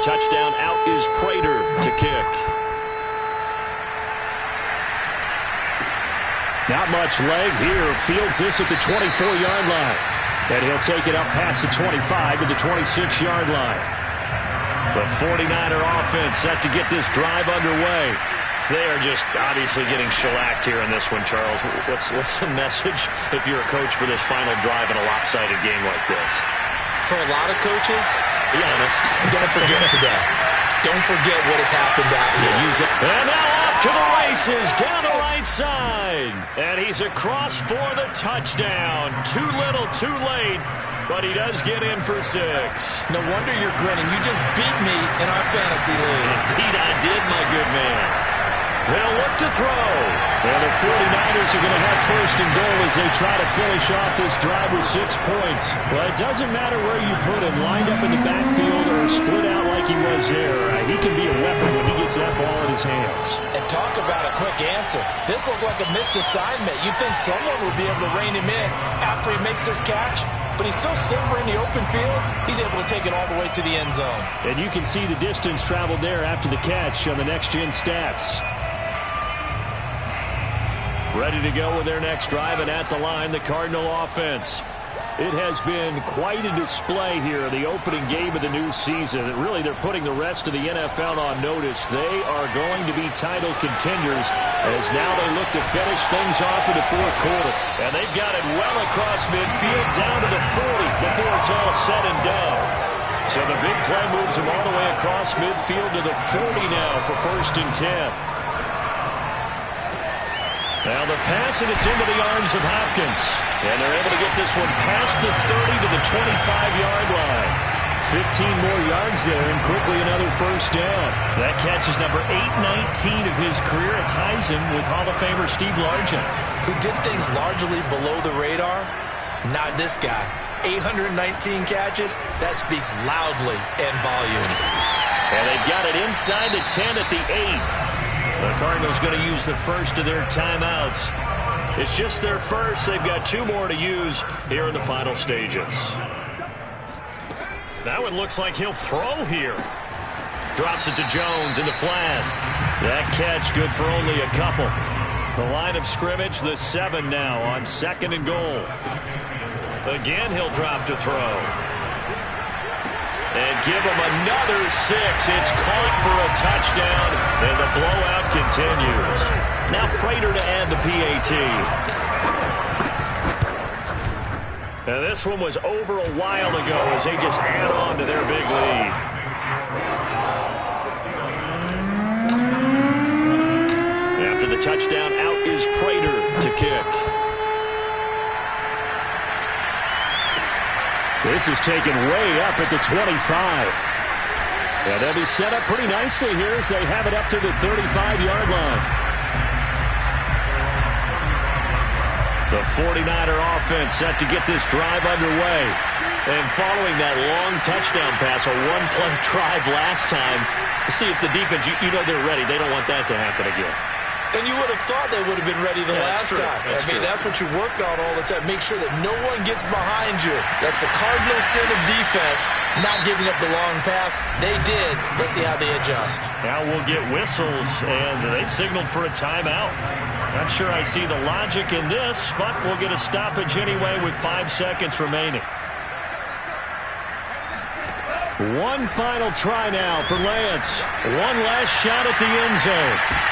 touchdown. Out is Prater to kick. Not much leg here. Fields this at the 24-yard line. And he'll take it up past the 25 to the 26-yard line. The 49er offense set to get this drive underway. They are just obviously getting shellacked here in this one, Charles. What's the message if you're a coach for this final drive in a lopsided game like this? For a lot of coaches, be honest, don't forget today. Don't forget what has happened out here. And now off to the races down the right side. And he's across for the touchdown. Too little, too late. But he does get in for 6. No wonder you're grinning. You just beat me in our fantasy league. Indeed I did, my good man. They'll look to throw. And the 49ers are going to have first and goal as they try to finish off this drive with 6 points. Well, it doesn't matter where you put him, lined up in the backfield or split out like he was there. He can be a weapon when he gets that ball in his hands. And talk about a quick answer. This looked like a missed assignment. You'd think someone would be able to rein him in after he makes this catch. But he's so slippery in the open field, he's able to take it all the way to the end zone. And you can see the distance traveled there after the catch on the next-gen stats. Ready to go with their next drive, and at the line, the Cardinal offense. It has been quite a display here, the opening game of the new season. And really, they're putting the rest of the NFL on notice. They are going to be title contenders as now they look to finish things off in the fourth quarter. And they've got it well across midfield, down to the 40 before it's all said and done. So the big play moves them all the way across midfield to the 40 now for 1st and 10. Now the pass, and it's into the arms of Hopkins. And they're able to get this one past the 30 to the 25-yard line. 15 more yards there, and quickly another first down. That catch is number 819 of his career. It ties him with Hall of Famer Steve Largent, who did things largely below the radar. Not this guy. 819 catches, that speaks loudly in volumes. And they've got it inside the 10 at the 8. The Cardinals going to use the first of their timeouts. It's just their first. They've got 2 more to use here in the final stages. That one looks like he'll throw here. Drops it to Jones in the flat. That catch good for only a couple. The line of scrimmage, the 7 now on 2nd and goal. Again, he'll drop to throw. And give him another 6. It's caught for a touchdown, and the blowout continues. Now Prater to add the PAT. And this one was over a while ago as they just add on to their big lead. After the touchdown, out is Prater to kick. This is taken way up at the 25. And they'll be set up pretty nicely here as they have it up to the 35-yard line. The 49er offense set to get this drive underway. And following that long touchdown pass, a one-play drive last time, see if the defense, you know they're ready. They don't want that to happen again. And you would have thought they would have been ready the last time. That's what you work on all the time. Make sure that no one gets behind you. That's the cardinal sin of defense, not giving up the long pass. They did. Let's see how they adjust. Now we'll get whistles, and they've signaled for a timeout. Not sure I see the logic in this, but we'll get a stoppage anyway with 5 seconds remaining. One final try now for Lance. One last shot at the end zone.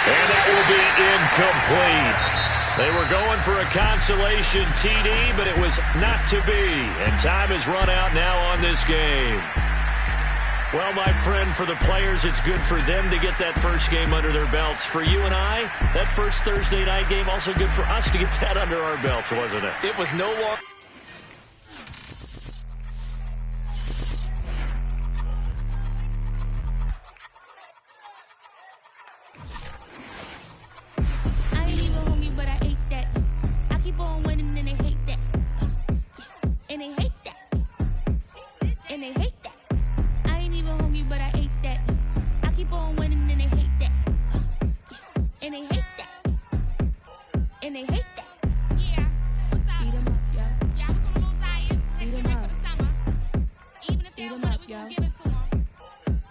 And that will be incomplete. They were going for a consolation TD, but it was not to be. And time has run out now on this game. Well, my friend, for the players, it's good for them to get that first game under their belts. For you and I, that first Thursday night game, also good for us to get that under our belts, wasn't it? It was no longer...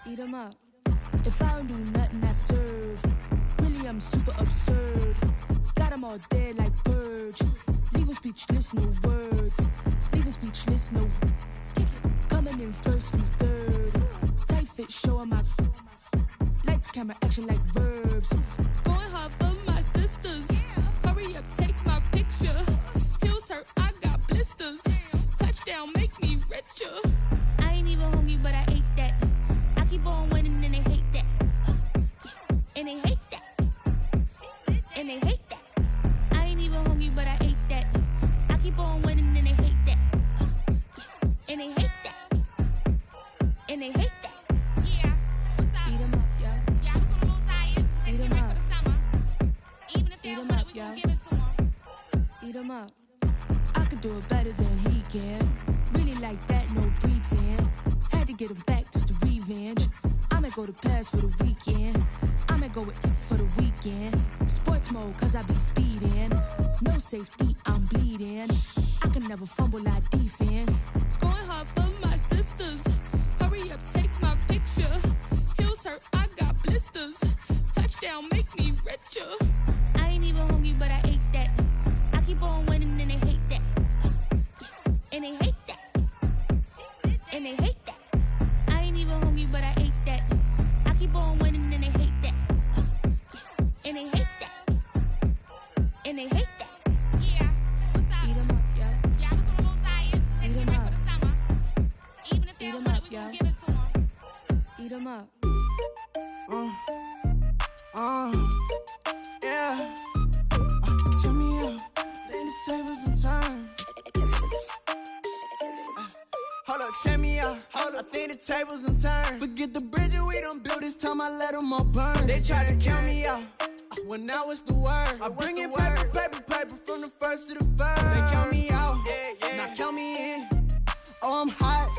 Eat 'em up. If I don't do nothing, I serve. Really, I'm super absurd. Got 'em all dead like purge. Leave 'em speechless, no words. Leave 'em speechless, no. Coming in first and third. Tight fit, showing my. Lights, camera, action like verbs. Going hard for my sisters. Hurry up, take my picture. Heels hurt, I got blisters. Touchdown, make me richer. I ain't even hungry, but I ate that. I keep on winning and they hate that. And they hate that. And they hate that. I ain't even hungry, but I ate that. I keep on winning and they hate that. And they hate that. And they hate that. Yeah, what's up? Eat 'em up, yo. Yeah, I was on a little diet. Eat 'em Ready up. for the summer. Even if they Eat don't 'em want up, it, we yo. gon' give it to them. Eat 'em up. I could do it better than he can. Really like that, no pretend. Had to get him back, just a revenge. I'ma go to Paris for the weekend. I'ma go with for the weekend. Sports mode, cause I be speeding. No safety, I'm bleeding. I can never fumble, I defend. Going hard for my sisters. Hurry up, take my picture. Heels hurt, I got blisters. Touchdown, make me richer. I ain't even hungry, but I ate that. I keep on winning and they hate that. And they hate that. And they hate that. I ain't even hungry, but I ate that. I keep on winning and they hate that. And they hate that. And they hate that. Yeah, what's up? Eat 'em up, yo. Yeah, I was on a little diet. Let's Eat get 'em ready up. for the summer. Even if they Eat don't 'em want up, it, we yo. gon' give it to them. Eat 'em up. Yeah. Turn me up, then the tables and turn. Hold up, check me out. I think the tables and turn. Forget the bridges we done built, this time I let them all burn. They tried to count me out, well now it's the word. I bring in paper, paper, paper from the first to the third. They count me out, now count me in. Oh, I'm hot,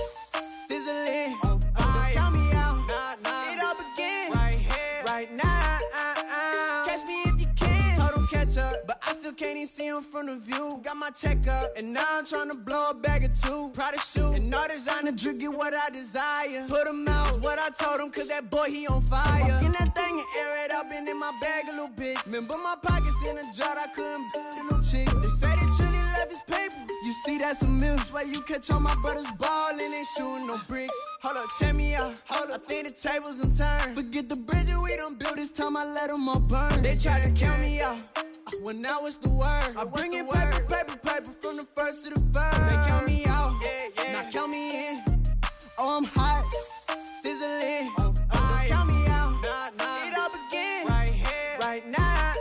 sizzling. Don't count me out, it all begin right now. Catch me if you can. Told them catch up, but I still can't even see them from the view. Got my check up, and now I'm trying to blow a bag or two. Proud of shoe, and all designer drip, get what I desire. Put them out, what I told him, cause that boy, he on fire. Walk in that thing and air it up, and in my bag a little bit. Remember my pockets in a jar, I couldn't build a little chick. They say they truly left his paper. You see, that's a miss. Why you catch all my brothers ballin', they shooting no bricks. Hold up, check me out. I think the tables and turn. Forget the bridges we done built, this time I let them all burn. They tried to count me out, well now it's the word. I bring in paper, paper, paper from the first to the third. They count me out, now count me in. Oh, I'm hot, sizzling. Don't count me out, it all begin right now.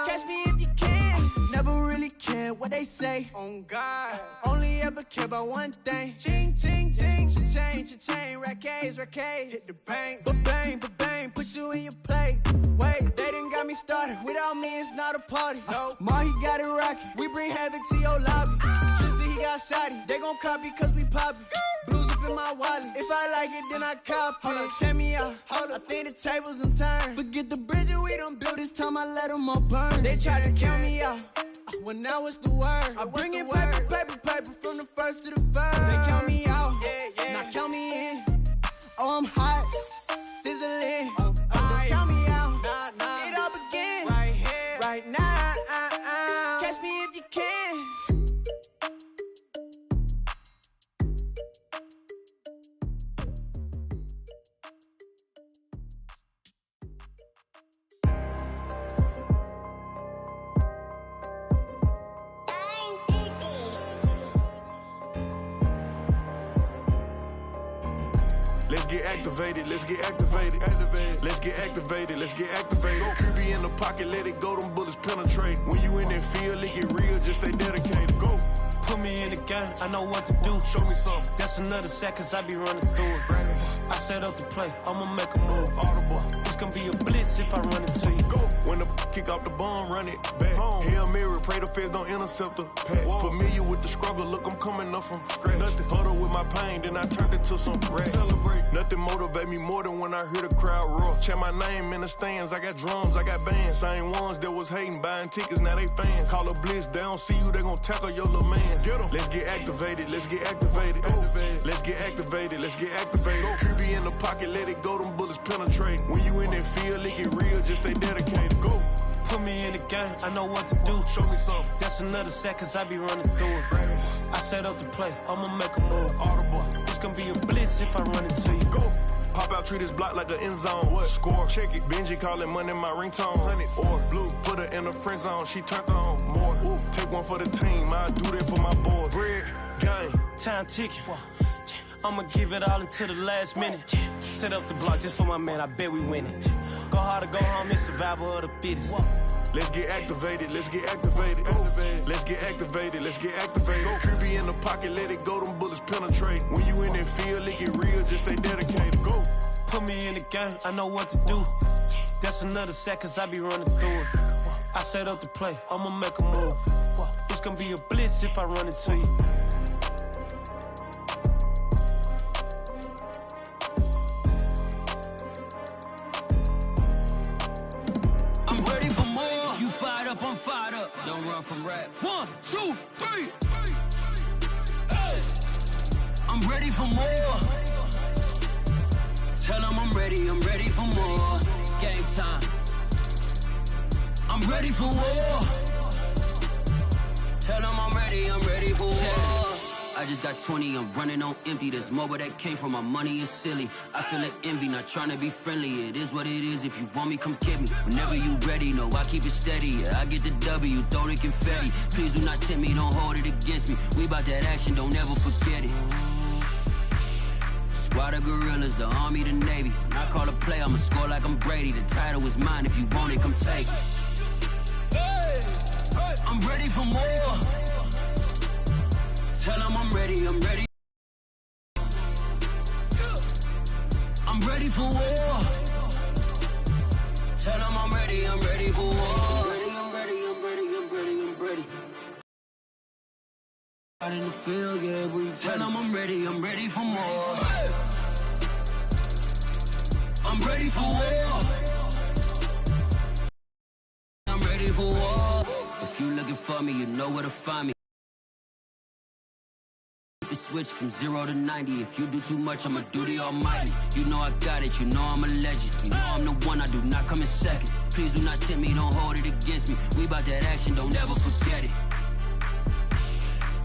Catch me if you can. Never really care what they say. On God. Only ever care about one thing. Ching, ching, ching. Cha-chain, rackets. Hit the bank. Ba-bang, put you in your play. Wait, they done got me started. Without me, it's not a party. Nope. Ma, he got it rockin'. We bring havoc to your lobby. Tristan, he got shotty. They gon' copy cause we poppin'. Blues up in my wallet. If I like it, then I cop it. Hold up, check me out. I think the tables and turn. Forget the bridges we done built, this time I let them all burn. They tried to count me out, well now it's the word. I bring in paper, paper, paper from the first to the third. They count me out, now count me in. Oh, I'm hot, sizzling. Don't count me out, it all begin right now. Catch me if you can. Let's get activated, let's get activated. Let's get activated, let's get activated. QB in the pocket, let it go, them bullets penetrate. When you in that field, it get real, just stay dedicated. Go. Put me in the game, I know what to do. Show me something. That's another sack, cause I be running through it. I set up the play, I'ma make a move. Audible. It's gonna be a blitz if I run into you. Go. When the kick off the bomb, run it back. Hail Mary, pray the feds don't intercept the pack. Familiar with the struggle, look, I'm coming up from scratch. Nothing. Huddle with my pain, then I turned it to some rats. Celebrate. Nothing motivate me more than when I hear the crowd roar. Chant my name in the stands, I got drums, I got bands. Same ones that was hating, buying tickets, now they fans. Call a blitz, they don't see you, they gon' tackle your little man. Get 'em. Let's get activated, let's get activated. Go. Let's get activated, let's get activated. QB in the pocket, let it go, them bullets penetrate. When you in that field, it get real, just stay dedicated. Go. Put me in the game, I know what to do. Show me something. That's another set, cause I be running through it. I set up the play, I'ma make a move. Audible. It's gonna be a blitz if I run into you. Go. Pop out, treat this block like an end zone. What? Score. Check it. Benji calling money my ringtone. Hundreds. Or blue. Put her in the friend zone. She turned on more. Ooh. Take one for the team. I do that for my boys. Bread. Game. Time ticking. I'ma give it all until the last minute. Set up the block just for my man, I bet we win it. Go hard or go home, it's survival of the fittest. Let's get activated, let's get activated. Go. Let's get activated, let's get activated. QB in the pocket, let it go, them bullets penetrate. When you in that field, it get real, just stay dedicated. Go. Put me in the game, I know what to do. That's another set, cause I be running through it. I set up the play, I'ma make a move. It's gonna be a blitz if I run into you. I'm fired up, don't run from rap. 1, 2, 3. Hey. I'm ready for more. Tell them I'm ready for more. Game time. I'm ready for war. Tell them I'm ready for war. I just got 20, I'm running on empty. There's more where that came from, my money is silly. I feel like envy, not trying to be friendly. It is what it is, if you want me, come get me. Whenever you ready, no, I keep it steady. Yeah, I get the W, throw the confetti. Please do not tempt me, don't hold it against me. We bout that action, don't ever forget it. Squad of gorillas, the army, the navy. When I call a play, I'ma score like I'm Brady. The title is mine, if you want it, come take it. I'm ready for more. Tell them I'm ready. I'm ready for war. Tell them I'm ready for war. I'm ready. Out in the field, yeah, we tell them I'm ready for more. I'm ready for war. I'm ready for war. If you looking for me, you know where to find me. Switch from 0 to 90. If you do too much, I'ma do the almighty. You know I got it, you know I'm a legend. You know I'm the one, I do not come in second. Please do not tempt me, don't hold it against me. We bout that action, don't ever forget it.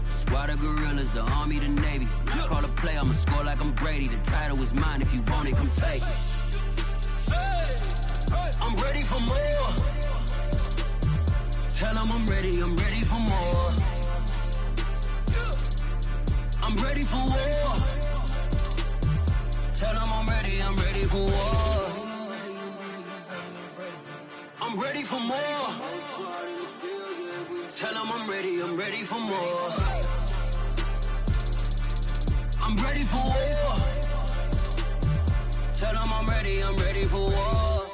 Squad of gorillas, the army, the navy. When I call a play, I'ma score like I'm Brady. The title is mine, if you want it, come take it. I'm ready for more. Tell them I'm ready for more. I'm ready for war. Tell them I'm ready for war. I'm ready for more. Tell them I'm ready for more. I'm ready for war. Tell them I'm ready for war.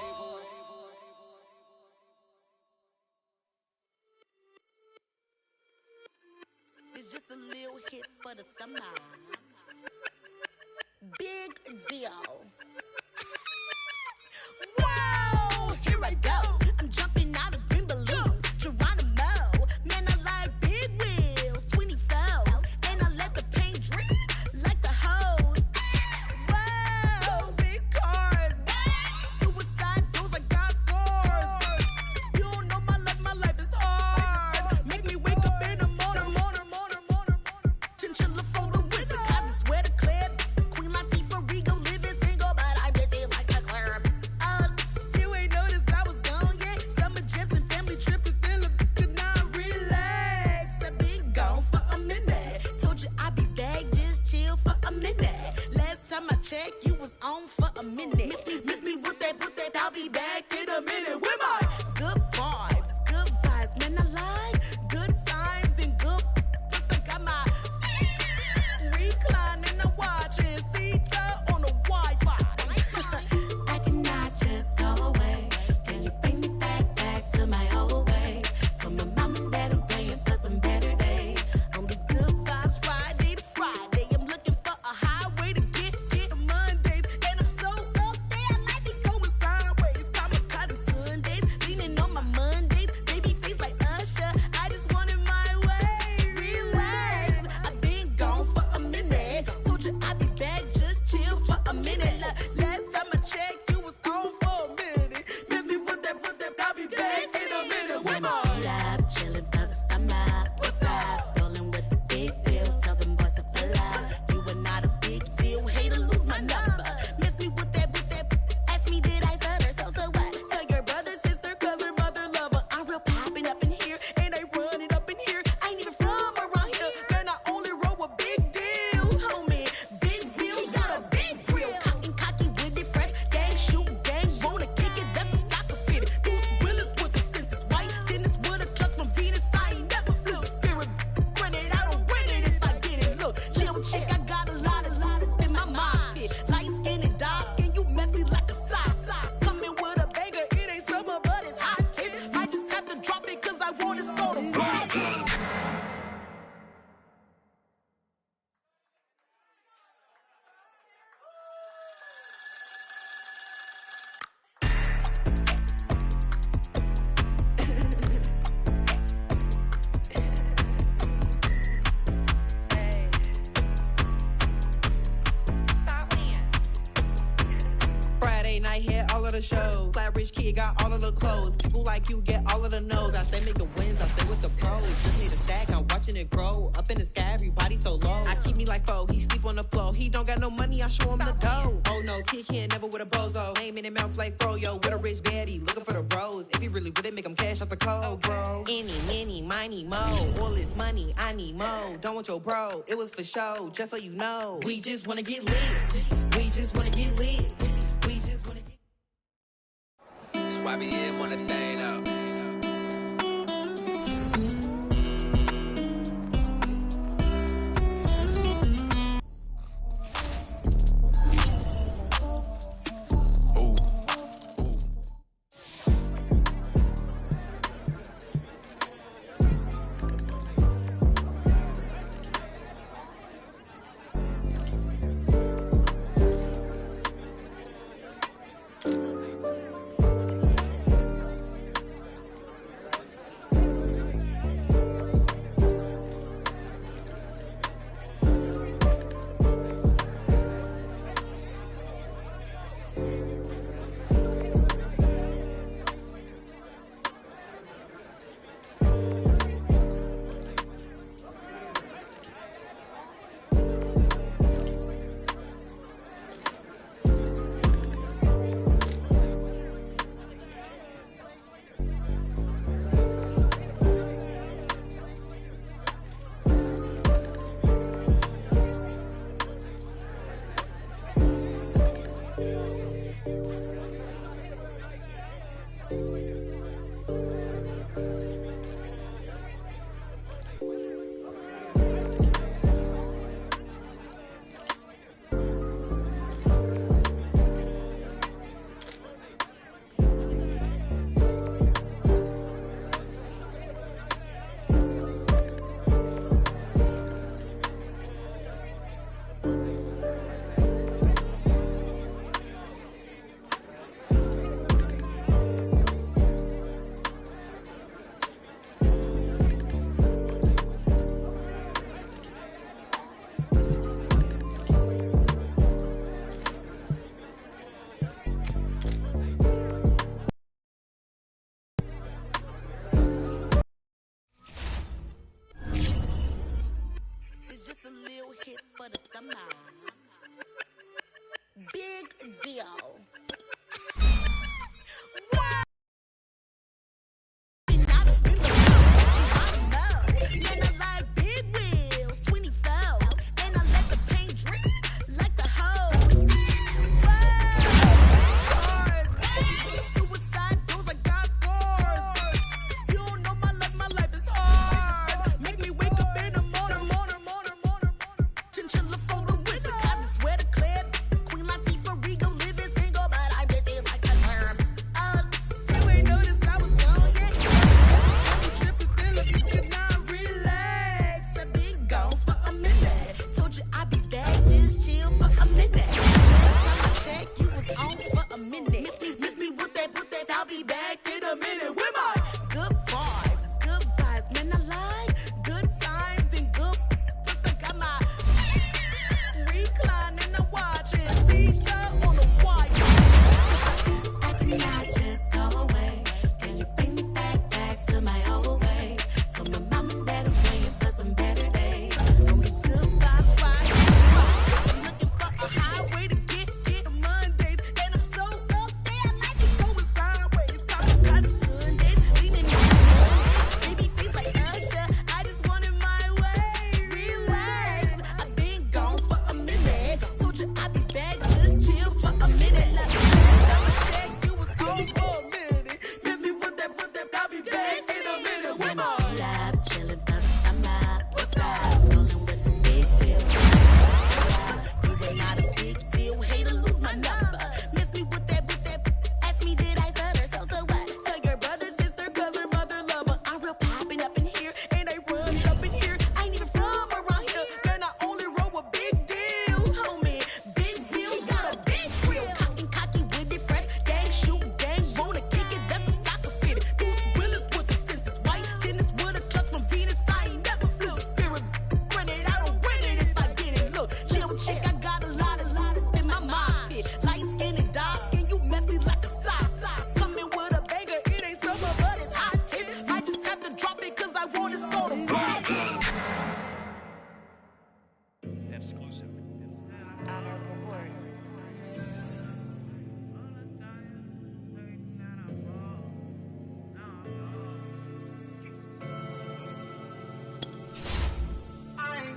It's just a little hit for the summer. Big deal. Whoa, here I go. I'm jumping out of green balloon. Geronimo, man, I like big wheels. 24s, and I let the paint drip like the hose. Whoa, big cars. Suicide doors, I got scores. You don't know my life is hard. Make me wake up in the morning. Chinchilla for the wizard, cause I swear to clip. Queen Latifah, Rigo, living single, want is throw the ball. Friday night here, all of the shows. Flat rich kid got all of the clothes. People like you get all of the no's. I stay making wins, I stay with the pros. Just need a stack, I'm watching it grow. Up in the sky, everybody so low. I keep me like foe, he sleep on the floor. He don't got no money, I show him the dough. Oh no, kid can't never with a bozo. Name in the mouth like froyo. With a rich daddy, looking for the bros. If he really with it, make him cash off the code, bro. Any, mini, miny, mo. All this money, I need mo. Don't want your bro, it was for show. Just so you know, we just wanna get lit. We just wanna get lit. We just wanna get That's why we in one of thing up. A little hit for the summer. Big deal. Wow. Man, I like big wheels, 24, and I let the paint drip like the hose. Suicide doors, I got scores. You don't know my life is hard. Make me wake up in the morning. Chinchilla for the whistle, I just swear to clip. Queen Latifah, Rigo, living single, but I'm busy like a term. You ain't noticed I was gone yet. Every trip is still a bit, could not relax. I've been gone for a minute. Told you I'd be back, just chill for a minute. Last time I checked, you was on for a minute. Miss me with that, I'll be back in a minute. With my good vibes, man, I like good times and good. I got my reclining and watching Vita on the wire. I cannot just go away. Can you bring me back to my old ways? Told my mom and dad I'm waiting for some better days. Only good vibes, right? I'm looking for a highway to get Mondays, and I'm so up there like it's going sideways. Talking about the Sundays, leaning on the baby face like Usher. I just wanted my way. Relax, I've been gone for a minute. Told you I'd be back, just chill for a minute. Like double check, you was on for a minute. Miss me with that, I'll be back in a minute. With my love, chilling for the summer. What's up? Rolling with the big wheels. You ain't not a big deal. Hate to lose my number. Miss me with that. Ask me did I stutter? So what? Tell your brother, sister, cousin, mother, lover. I'm real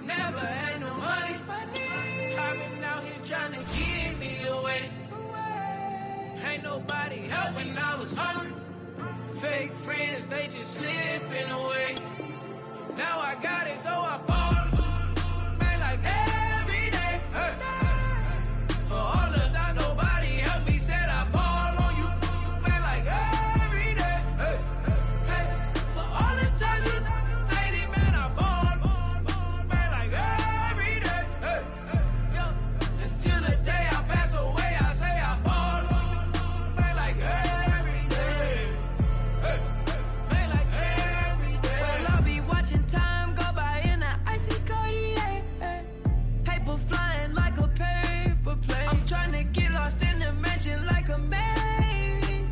never had no money. I've been out here trying to get me away. Ain't nobody helping, I was hungry. Fake friends, they just slipping away. Now I got it, so I ball. Man, like every day. Hey. For all the time nobody helped me, said I ball on you. Man, like every day. Hey. Hey. For all the times you lady, man, I ball. Man, like every day. Hey. Hey. Until the day I pass away, I say I ball. Man, like every day. Hey. Man, like every day. Well, I'll be watching time go by in an icy Cartier. Paper flying like a paper plane. I'm trying to get lost in the mansion like a maze.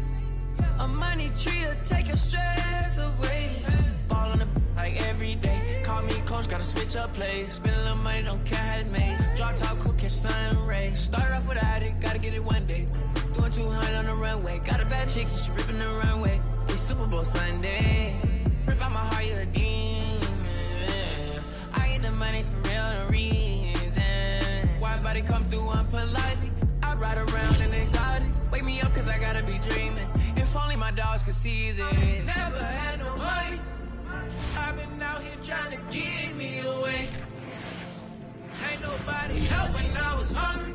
A money tree will take your stress away. Ball on the like every day. Call me coach, gotta switch up plays. Spend a little money, don't care how it made. Drop top, cool, catch sun rays. Started off without it, gotta get it one day. Doing 200 on the runway. Got a bad chick, she ripping the runway. It's Super Bowl Sunday. Rip out my heart, you're a demon. I get the money for real, no reason. Why everybody come through unpolitely? I ride around in exotic. Wake me up cause I gotta be dreaming. If only my dogs could see this. Never had no money. I've been out here trying to get me away. Ain't nobody helping, I was hungry.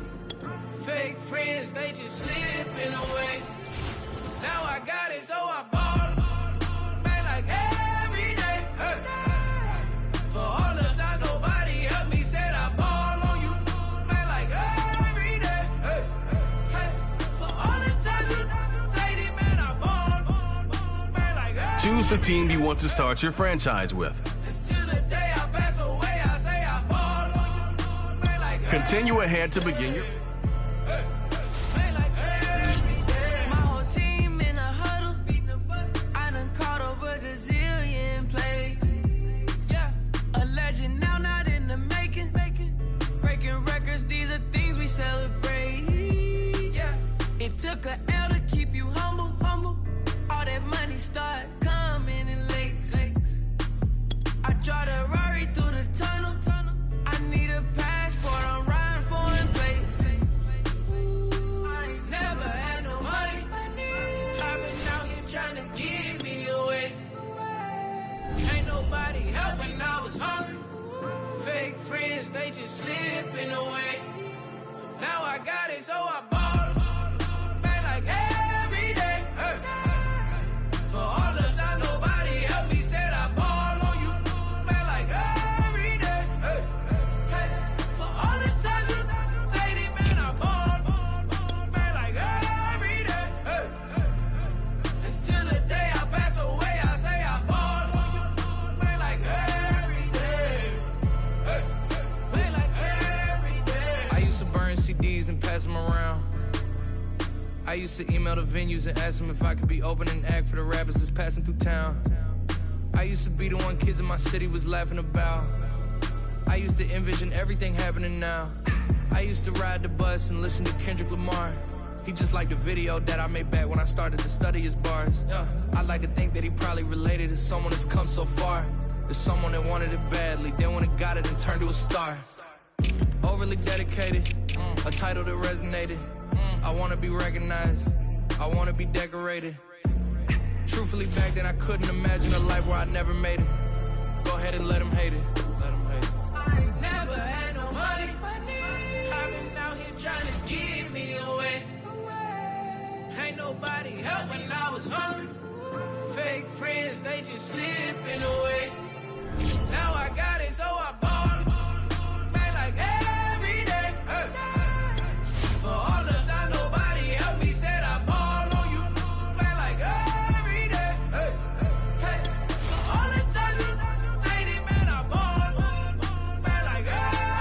Fake friends, they just slipping away. Now I got it, so I ball. Man, like every day. Hey. For all the time nobody helped me, said I ball on you. Man, like every day. Hey. Hey. For all the time you lady, man, I ball. Man, like every Choose the team you want to start your franchise with. Till the day I pass away, I say I ball. Man, like Continue ahead to begin your... My whole team in a huddle. I done caught over a gazillion plays. Yeah, a legend now, not in the making. Breaking records, these are things we celebrate. Yeah, it took a L to keep you humble. All that money start coming in lakes. I drive the Rari through the tunnel. I need a passport, I'm riding foreign plates. I ain't never had no money. I've been out here trying to get me away. Ain't nobody helping, I was hungry. Fake friends, they just slipping away. Now I got it, so I ball. Man, like every day. Hey. For all the time nobody helped me, said I ball on you. Man, like every day. Hey. Hey. For all the times you lady, man, I ball. Man, like every day. Hey. Until the day I pass away, I say I ball. Man, like every day. Hey. Man, like every day. I used to burn CDs and pass them around. I used to email the venues and ask them if I could be opening act for the rappers that's passing through town. I used to be the one kids in my city was laughing about. I used to envision everything happening now. I used to ride the bus and listen to Kendrick Lamar. He just like the video that I made back when I started to study his bars. I like to think that he probably related to someone that's come so far. There's someone that wanted it badly, then when it got it and turned to a star. Overly dedicated, a title that resonated. I wanna be recognized, I wanna be decorated. Truthfully, back then I couldn't imagine a life where I never made it. Go ahead and let them hate it. I ain't never had no money. I've been out here trying to get me away. Ain't nobody helping, I was hungry. Fake friends, they just slipping away. Now I got it, so I ball. Man, like every day. Hey. For all the time nobody helped me, said I ball on you. Man, like every day. Hey. Hey. For all the time you lady, man, I ball. Man, like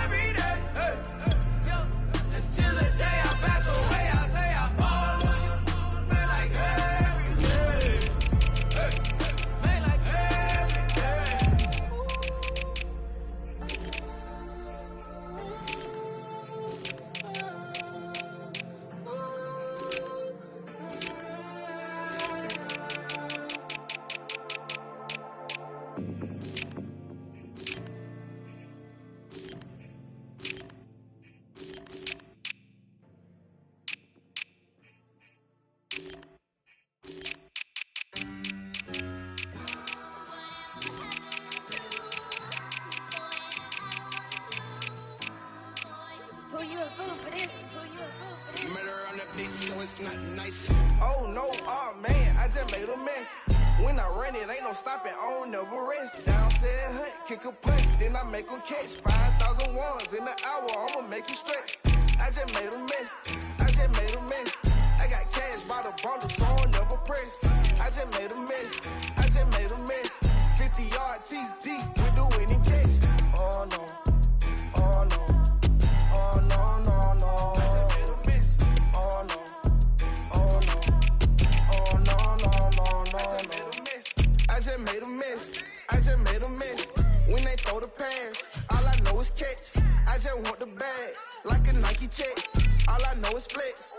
every day. Hey. Until the day I pass away, I say I ball. Man, like every day. Hey. Man, like every day. bitch, so it's not nice. Oh no, oh man, I just made a mess. When I run it, ain't no stopping, I don't never rest. Down said hunt, kick a punch, then I make 'em catch. 5,000 ones in the hour, I'ma make you stretch. I just made a mess, I just made a mess. I got cash by the bundle, so I'll never press. I just made a mess, I just made a mess. 50-yard TD with the winning catch. Oh no, oh no, oh no, no, no. I just made a mess, oh no, oh no, oh no, no, no, no. I just made a mess, I just made a mess, I just made a mess. When they throw the pass, all I know is catch. I just want the bag, like a Nike check. All I know is flex.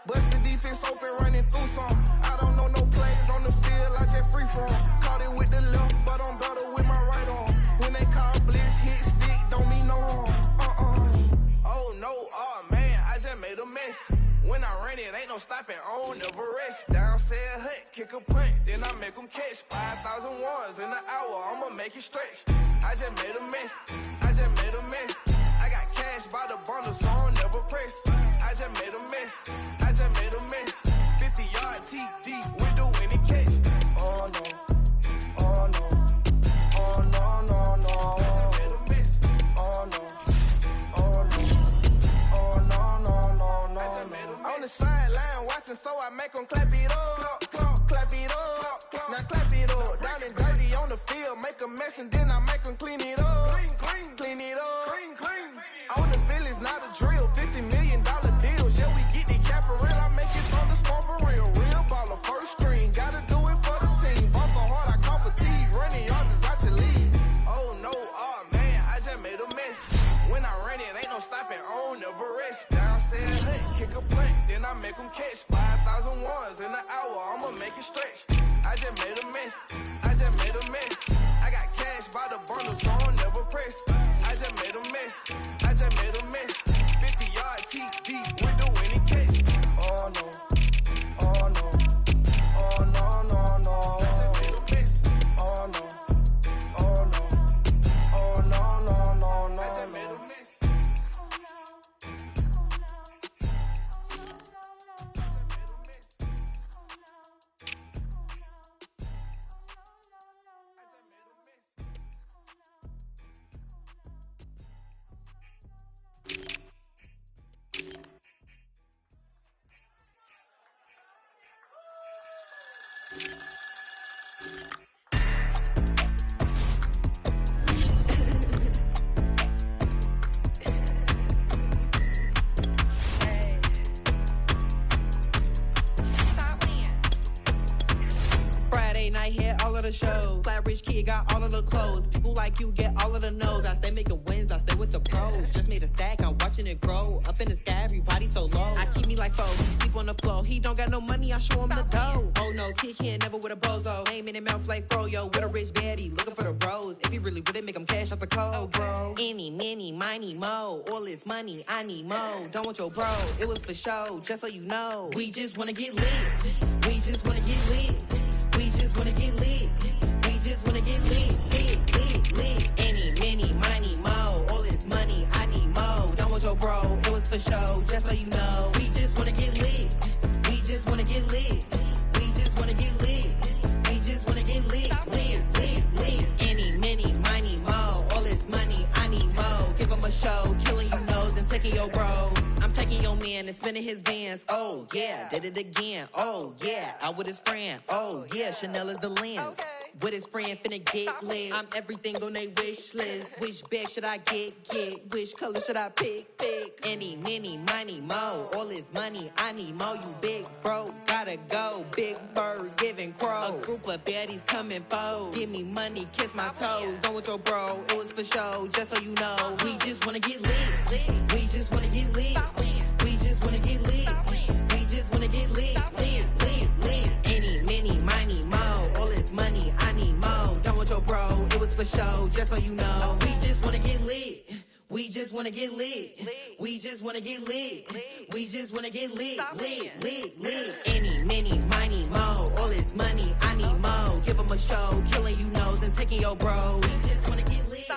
Bust the defense open, running through some. I don't know no plays on the field, I just free form. Caught it with the left, but I'm better with my right arm. When they call blitz, hit stick, don't mean no harm. Oh no, oh man, I just made a mess. When I run it, ain't no stopping, I don't never rest. Down said hunt, kick a punt, then I make 'em catch. 5,000 ones in the hour, I'ma make it stretch. I just made a mess, I just made a mess. I got cash by the bundle, so I'll never press. I just made a mess, I just made a mess. 50-yard TD with the winning catch. Oh no, oh no, oh no, no, no. I just made a mess, oh no, oh no, oh no, no, no, no. I just made a mess. On the sideline watching, so I make 'em clap it up. Clap, clap, clap it up. Now clap it up. Down and dirty on the field, make a mess and then I make 'em clean it up. Clean it up. On the field is not a drill. $50 million deals. Yeah, we get the cap for real. I make it on the spawn for real. Real baller, first string. Gotta do it for the team. Ball so hard, I call fatigue. Running yards is out the lead. Oh no, oh man, I just made a mess. When I run it, ain't no stopping. I don't never rest. Down said hunt, kick a punt, then I make 'em catch. 5,000 ones in the hour, I'ma make it stretch. I just made a mess. I just made a mess. I got cash by the bundle, so I'll never press. I just made a mess. I just made a mess. 50-yard TD with the winning catch. Oh no, oh no, oh no, no, no. I just made a mess. Oh no, oh no, oh no, no, no, no. I just made a mess. Friday night hit all of the shows. Flat rich kid got all of the clothes. People like you get all of the no's. I stay making wins, I stay with the pros. Just made a stack, I'm watching it grow. Up in the sky, everybody so low. I keep me like foes, he sleep on the floor. He don't got no money, I show him the dough. Oh no, kid can't never with a bozo. Name in the mouth like froyo. With a rich baddie, looking for the bros. If he really with it, make him cash out the cold, bro. Any, mini, miny, mo. All this money, I need mo. Don't want your bro, it was for show, just so you know. We just wanna get lit. We just wanna get lit. We just wanna get lit. We just wanna get lit, lit, lit, lit. Any, mini, miny, mo. All this money, I need mo. Don't want your bro, it was for show, just so you know. We just wanna get lit. We just wanna get lit. We just wanna get lit. We just wanna get lit, lit, lit, lit. Any, mini, miny, mo. All this money, I need mo. Give him a show, killing you nose and taking your bros. I'm taking your man and spinning his bands. Oh yeah, did it again. Oh yeah, out with his friend. Oh yeah, Chanel is the lens. With his friend finna get lit. I'm everything on they wish list. Which bag should I get? Which color should I pick? Any, mini, miny, mo. All this money, I need mo. You big bro, gotta go. Big bird giving crow. A group of baddies coming foes. Give me money, kiss my toes. Don't want your bro, it was for show, just so you know. We just wanna get lit. We just wanna get lit. We just wanna get lit. We just wanna get lit. Lit, lit, lit. Any, mini, miny, mo. All this money, I need mo. Don't want your bro, it was for show, just so you know. We just wanna get lit. We just wanna get lit. We just wanna get lit. We just wanna get lit. Lit, lit, lit. Any, mini, miny, mo. All this money, I need mo. Give him a show, killing you nose and taking your bros. We just wanna get lit.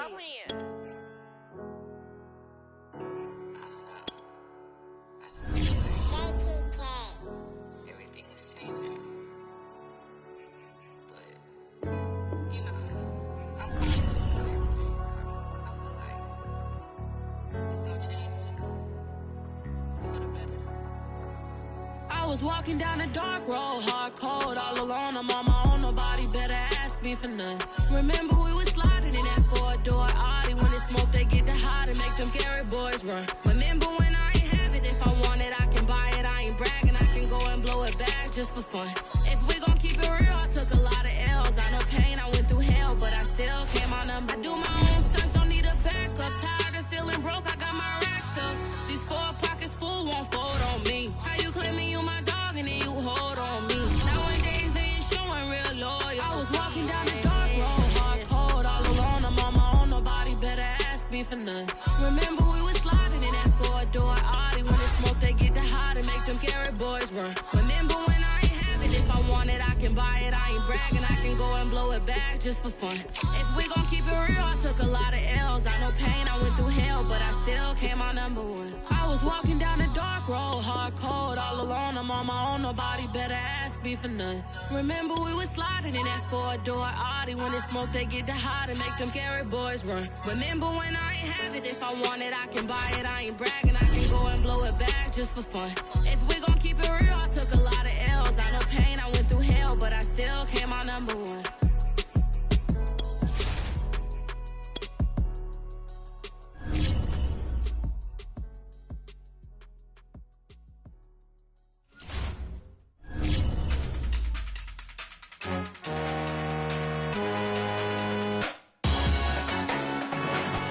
was walking down a dark road, hard cold, all alone. I'm on my own, nobody better ask me for none. Remember we was sliding in that four-door Audi. When it's smoke, they get the hot and make them scary boys run. Remember when I ain't have it, if I want it, I can buy it. I ain't bragging, I can go and blow it back just for fun. If we gon' keep it real, I took a lot of L's. I know pain, I went through hell, but I still came on them. I do my own stunts, don't need a backup. Tired of feeling broke, I got my racks up. These 4 pockets full won't fold on me. How you claiming you my dog and then you hold on me? Nowadays they ain't showing real loyal. I was walking down the dark road, hard cold, all alone. I'm on my own, nobody better ask me for none. Remember we was sliding in that four-door Audi. When it's smoke, they get the hot and make them scary boys run. Remember when I ain't have it, if I want it, I can buy it. I ain't bragging, I can go and blow it back just for fun. If we gon' keep it real, I took a lot of L's. I know pain, I went through hell, but I still came out number one. I was walking down a dark road, hard cold, all alone. I'm on my own, nobody better ask me for none. Remember we was sliding in that four-door Audi. When it's smoke, they get the hot and make them scary boys run. Remember when I ain't have it, if I want it, I can buy it. I ain't bragging, I can go and blow it back just for fun. If we gon' keep it real, I took a lot of L's. I know pain, I went through hell, but I still came out number one.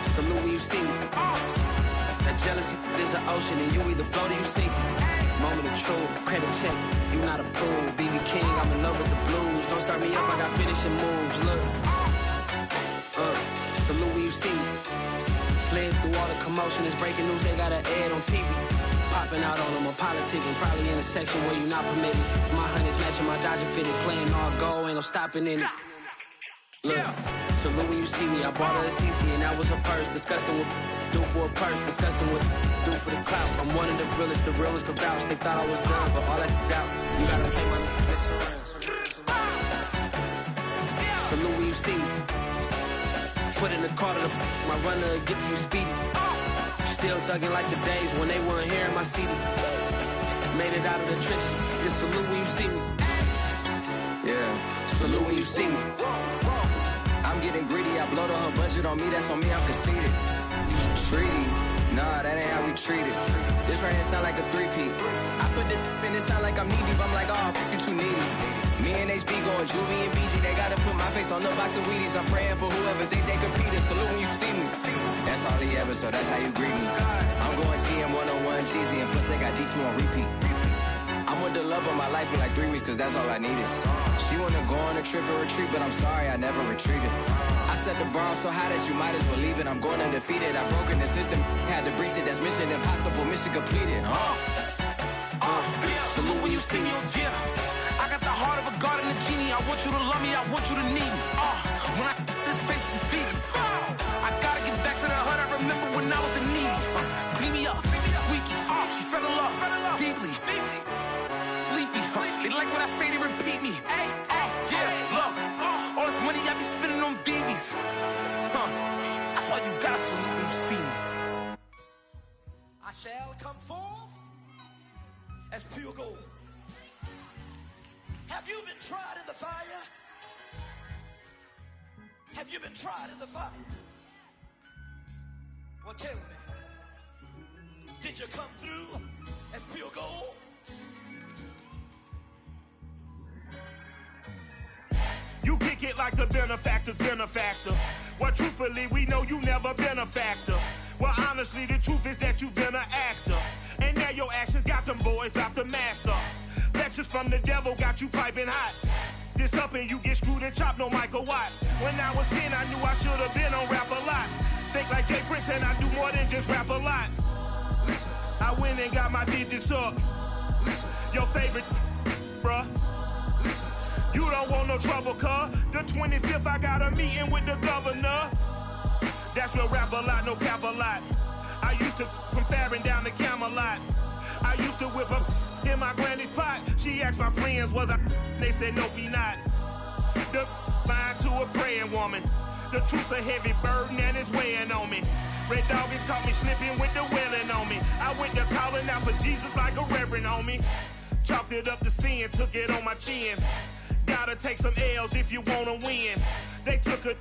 Salute when you see me. That jealousy is an ocean and you either float or you sink. Moment of truth, credit check, you not approved. BB King, I'm in love with the blues. Don't start me up, I got finishing moves. Look, salute when you see me. Slid through all the commotion, it's breaking news, they got an ad on TV. Popping out on them, I'm politicking, probably in a section where you not permitted. My honey's matching my Dodger fitted, playing all go, ain't no stopping in it. Look, salute when you see me, I bought her a CC and that was her purse. Disgusting with do for a purse, disgusting with do for the clout. I'm one of the realest, the realest could vouch. They thought I was done, but all I doubt, you gotta pay my next around. Salute when you see me. Put in the car to my runner, get to you speedy. Still thugging like the days when they weren't here in my CD. Made it out of the trenches, just salute when you see me. Yeah, salute when you see me. I'm getting greedy, I blow the whole budget on me, that's on me, I'm conceited. Treaty, nah, that ain't how we treat it. This right here sound like a three-peat. I put the in it sound like I'm knee-deep, I'm like, oh, you too needy. Me and HB going Juvie and BG, they gotta put my face on the box of Wheaties. I'm praying for whoever think they competed. Salute when you see me. That's all he ever, so that's how you greet me. I'm going TM 101 cheesy, and plus they got D2 on repeat. I'm with the love of my life in like 3 weeks, cause that's all I needed. She wanna go on a trip or retreat, but I'm sorry, I never retreated. I set the bar so high that you might as well leave it. I'm going undefeated, I broken the system, had to breach it. That's mission impossible, mission completed. Salute when you see me. Yeah, I got the heart of a god and a genie. I want you to love me, I want you to need me. When I this face is Fiji. I gotta get back to the hood I remember when I was the needy. Clean me up, squeaky. She fell in love deeply. Sleepy. They like what I say, they repeat me. Yeah, look, all this money I be spending on BBs. That's why you gotta salute when you see me. I shall come forth as pure gold. Have you been tried in the fire? Have you been tried in the fire? Well, tell me, did you come through as pure gold? You kick it like the benefactor's benefactor. Well, truthfully, we know you never been a factor. Well, honestly, the truth is that you've been an actor. And now your actions got them boys about to mass up. Lectures from the devil got you piping hot. This up and you get screwed and chopped, no Michael Watts. When I was 10, I knew I should have been on Rap a Lot. Think like Jay Prince and I do more than just rap a lot. I went and got my digits up. Your favorite, bruh. You don't want no trouble, cuz. The 25th, I got a meeting with the governor. That's real rap a lot, no cap a lot. I used to from Farron down to Camelot. I used to whip up in my granny's pot. She asked my friends, was I? They said, nope, he not. The line to a praying woman. The truth's a heavy burden and it's weighing on me. Red Doggies caught me slipping with the wailing on me. I went to calling out for Jesus like a reverend on me. Chalked it up to sin, took it on my chin. Gotta take some L's if you wanna win. They took a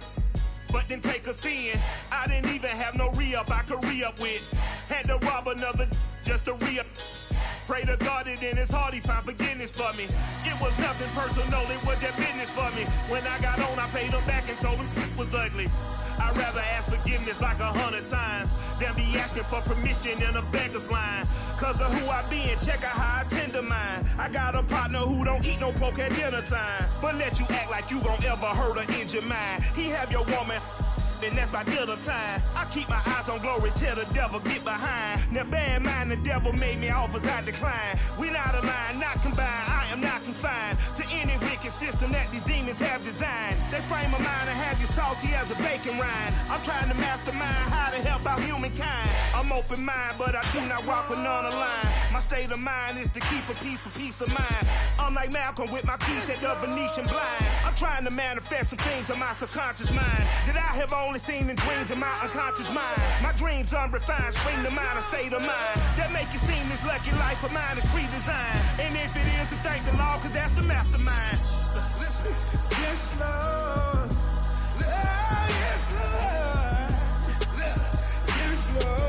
but didn't take us in. I didn't even have no re-up I could re-up with. Had to rob another just to re-up. Pray to God that in his heart he found forgiveness for me. It was nothing personal, it was just business for me. When I got on, I paid him back and told him it was ugly. I'd rather ask forgiveness like 100 times than be asking for permission in a beggar's line. Cause of who I be and check out how I tend to mine. I got a partner who don't eat no pork at dinner time, but let you act like you gon' ever hurt or injure mine. He have your woman, and that's my dinner time. I keep my eyes on glory till the devil get behind. Now bear in mind the devil made me offers I decline. We not aligned, not combined, I am not confined to any wicked system that these demons have designed. They frame a mind and have you salty as a bacon rind. I'm trying to mastermind how to help out humankind. I'm open mind, but I do not rock with none aligned. My state of mind is to keep a peaceful peace of mind. I'm like Malcolm with my piece at the Venetian blinds. I'm trying to manifest some things in my subconscious mind that I have only seen in dreams in my unconscious mind. My dreams unrefined, spring to mind, a state of mind that make it seem this lucky life of mine is pre-designed. And if it is, then thank the Lord, cause that's the mastermind. Yes, Lord. Yes, Lord. Yes, Lord.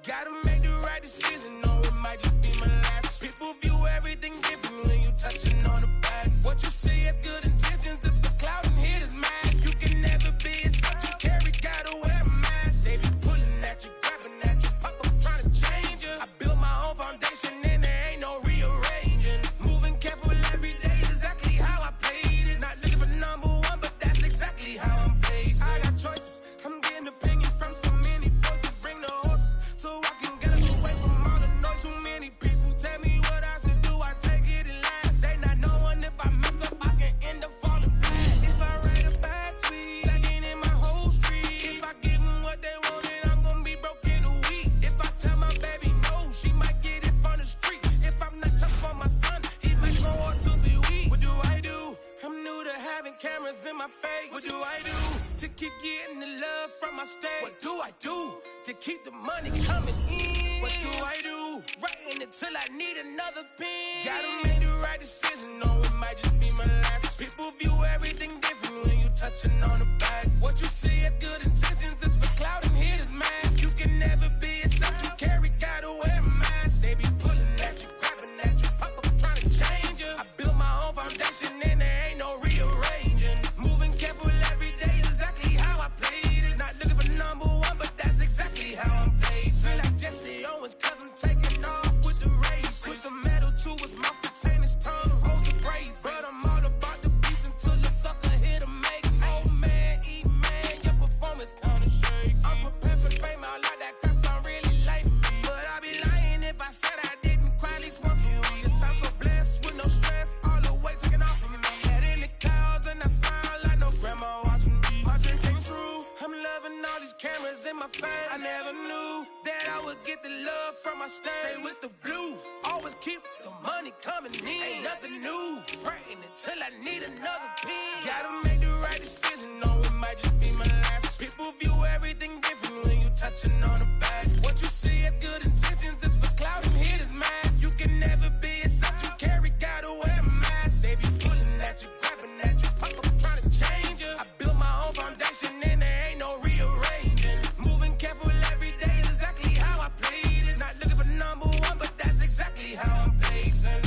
Gotta make the right decision, no, it might just be my last. People view everything different when you touching on the back. What you see is good intentions, it's for clout and hitters mad. You can never be a such you carry, gotta wear a mask. They be pulling at you, grabbing at you, pop up trying to change you. I built my own foundation and there ain't no rearranging. Moving careful every day, exactly how I played it. Not looking for number one, but that's exactly how I'm placed. I got choices, I'm getting opinion from so many voices. Bring the horses so I can get away from all the noise. Too many people tell me what I should do, I take it and laugh. They not knowing if I mess up, I can end up falling flat. If I write a bad tweet, lagging in my whole street. If I give them what they want, then I'm gonna be broke in a week. If I tell my baby no, she might get it from the street. If I'm not tough for my son, he might grow up to be weak. What do I do? I'm new to having cameras in my face. What do I do to keep getting the love from my state? What do I do to keep the money coming in? What do I do? Writing until I need another pen. Gotta make the right decision, no, it might just be my last. People view everything different when you touching on the back. What you see is good intentions, it's for clout and hitters mad. You can never be a such you carry, gotta wear a mask. They be pulling at you, grabbing at you, pop up trying to change you. I built my own foundation and there ain't no rearranging. Moving careful every day, exactly how I played it. Not looking for number one, but that's exactly how I'm placed. Feel like Jesse Owens, cause I'm taking off with the race. With the metal to his mouth, retain his tongue, hold the brace. But I'm all about the beats until the sucker hit a make. Oh man, eat man, your performance kinda shaky. I'm prepared for fame, I like that crap sound really like me. But I'd be lying if I said I didn't cry at least once a week. Cause I'm so blessed with no stress, all the weight taken off of me. Head in the clouds and I smile like no grandma watching me. My dream came true, I'm loving all these cameras in my face. I never knew that I would get the love from my state. Stay with the blue, always keep the money coming in. Ain't nothing new, praying until I need another pen. Gotta make the right decision, no, it might just be my last. People view everything different when you touching on the back. What you see is good intentions, it's for clout and hitters mad. You can never be a such you carry, gotta wear a mask. They be pulling at you, grabbing at you, pop up trying to change you. I built my own foundation and there ain't no rearranging. Moving careful every day, exactly how I played it. Not looking for number one, but that's exactly how I'm placing.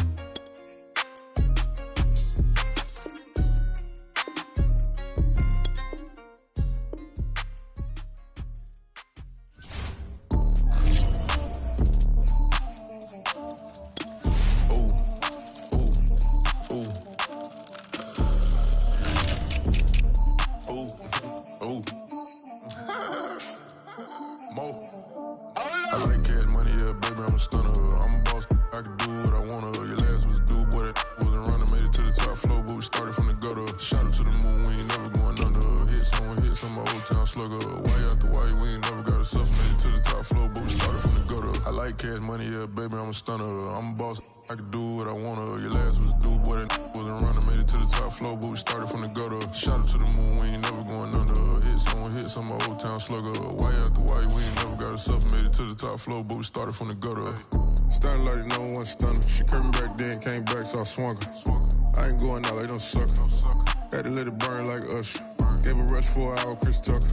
baby, I'm a stunner. I'm a boss, I can do what I wanna. Your last was a dude, boy, that wasn't running. Made it to the top floor, but we started from the gutter. Shot up to the moon, we ain't never going under. Hits on my old town slugger. Why after why, we ain't never got us up. Made it to the top floor, but we started from the gutter. Starting like no one stunner. She curved me back then, came back, so I swung her. I ain't going out like no sucker. Had to let it burn like Usher. Gave a rush for an hour, Chris Tucker.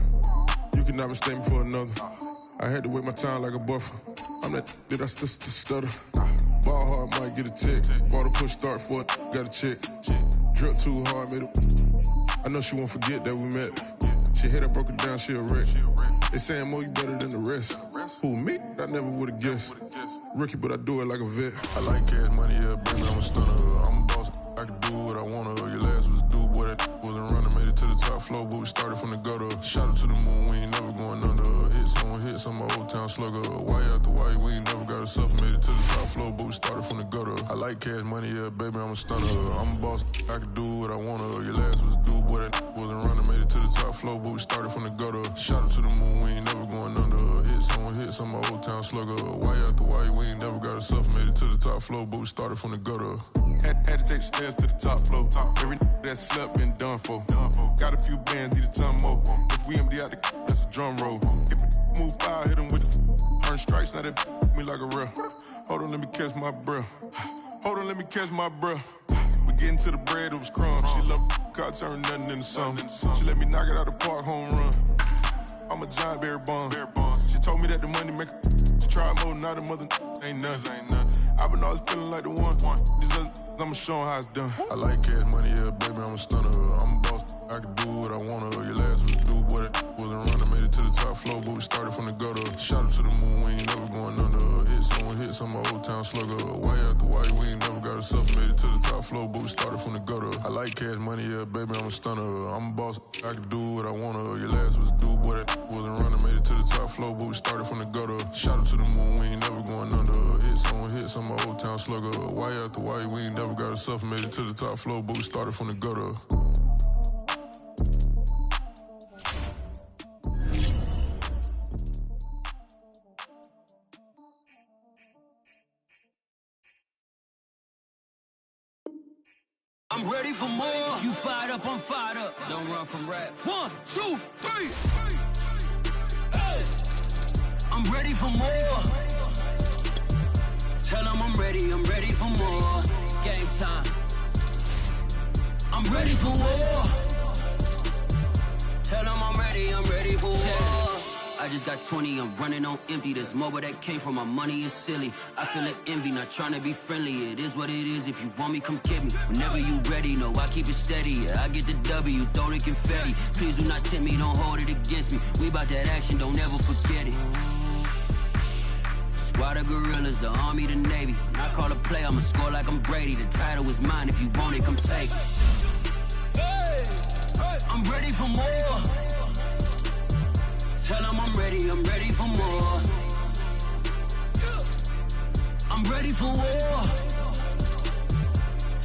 You can never mistake me for another. I had to wait my time like a buffer. I'm that I still stutter. Ball hard, might get a tick. Bought a push start for it, got a chick. Drip too hard, made it. I know she won't forget that we met. She hit, I broke it down, she a wreck. They saying, Mo, you better than the rest. Who, me? I never would've guessed. Rookie, but I do it like a vet. I like cash money, yeah, baby, I'm a stunner. I'm a boss, I can do what I wanna. Your last was a dude, boy, that wasn't running. Made it to the top floor, but we started from the gutter. Shot up to the moon, we ain't never going under. Hits on my old town slugger. Why after why, we ain't never got us up. Made it to the top floor, but we started from the gutter. I like cash money, yeah, baby, I'm a stunner. I'm a boss, I can do what I wanna. Your last was a dude, boy, that wasn't running. Made it to the top floor, but we started from the gutter. Shot up to the moon, we ain't never going under. Hits on my old town slugger. Why after why, we ain't never got us up. Made it to the top floor, but we started from the gutter. Had to take the stairs to the top floor. Every that slept been done for. Got a few bands, need a ton more. If we empty out the that's a drum roll. If it move fire, hit him with it. Earn strikes, now that me like a real. Hold on, let me catch my breath. Hold on, let me catch my breath. We getting to the bread, it was crumbs. She loved car, turn nothing into something. She let me knock it out the park, home run. I'm a giant Barry Bonds. She told me that the money make her. She tried more, now the mother ain't nothing. I've been always feeling like the one. These other I'ma show 'em how it's done. I like cash money, yeah, baby, I'm a stunner. I'm a boss, I can do what I wanna. Your last was a dude, boy, that wasn't running. Made it to the top floor, but we started from the gutter. Shot up to the moon, we ain't never going under. Hits on my old town slugger. Why after why, we ain't never got us up. Made it to the top floor, but we started from the gutter. I like cash money, yeah, baby, I'm a stunner. I'm a boss, I can do what I wanna. Your last was a dude, boy, that wasn't running. Made it to the top floor, but we started from the gutter. Shot up to the moon, we ain't never going under. Hits on my old town slugger. Why after why, we ain't never got us up. Made it to the top floor, but we started from the gutter. I'm ready for more. You fired up, I'm fired up. Don't run from rap. 1, 2, 3. Hey. I'm ready for more. Tell them I'm ready for more. Game time. I'm ready for war. Tell them I'm ready for war. I just got 20, I'm running on empty. This mobile that came from my money is silly. I feel it envy, not trying to be friendly. It is what it is, if you want me, come get me. Whenever you ready, no, I keep it steady. Yeah, I get the W, throw the confetti. Please do not tempt me, don't hold it against me. We about that action, don't ever forget it. Squad of gorillas, the army, the navy. When I call a play, I'ma score like I'm Brady. The title is mine, if you want it, come take it. I'm ready for more. Tell them I'm ready for more. I'm ready for war.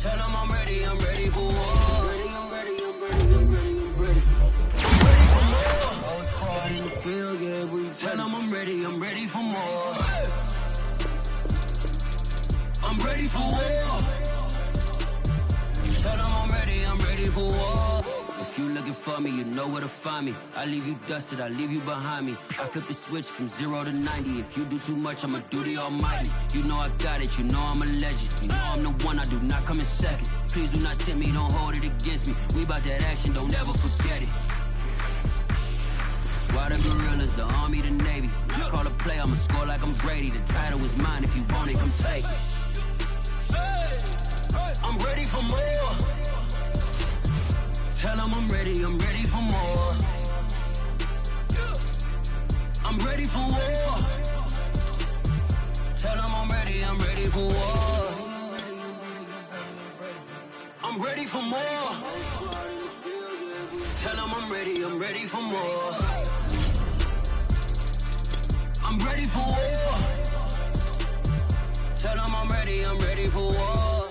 Tell them I'm ready for war. I'm ready for more. Whole squad in the field, yeah, we tell them I'm ready for more. I'm ready for war. Tell them I'm ready for war. If you looking for me, you know where to find me. I leave you dusted, I leave you behind me. I flip the switch from 0 to 90. If you do too much, I'ma do the almighty. You know I got it, you know I'm a legend. You know I'm the one, I do not come in second. Please do not tempt me, don't hold it against me. We about that action, don't ever forget it. Squad of gorillas, the army, the navy. When I call a play, I'ma score like I'm Brady. The title is mine, if you want it, come take it. I'm ready for more. Tell them I'm ready for more. I'm ready for war. Tell them I'm ready for war. I'm ready for more. Tell them I'm ready for more. I'm ready for war. Tell them I'm ready for war.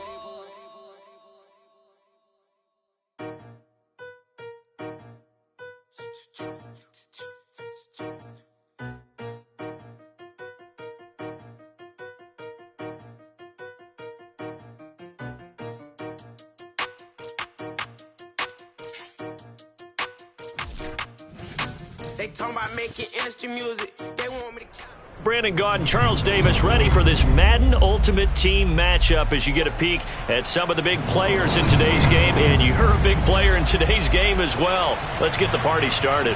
talking about making industry music. They want me to... Brandon Gaudin and Charles Davis ready for this Madden Ultimate Team matchup as you get a peek at some of the big players in today's game, and you're a big player in today's game as well. Let's get the party started.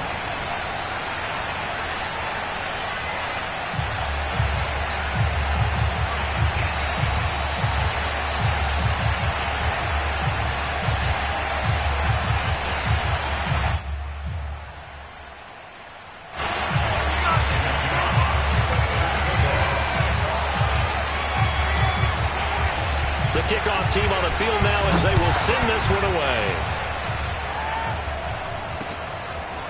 Kickoff team on the field now as they will send this one away.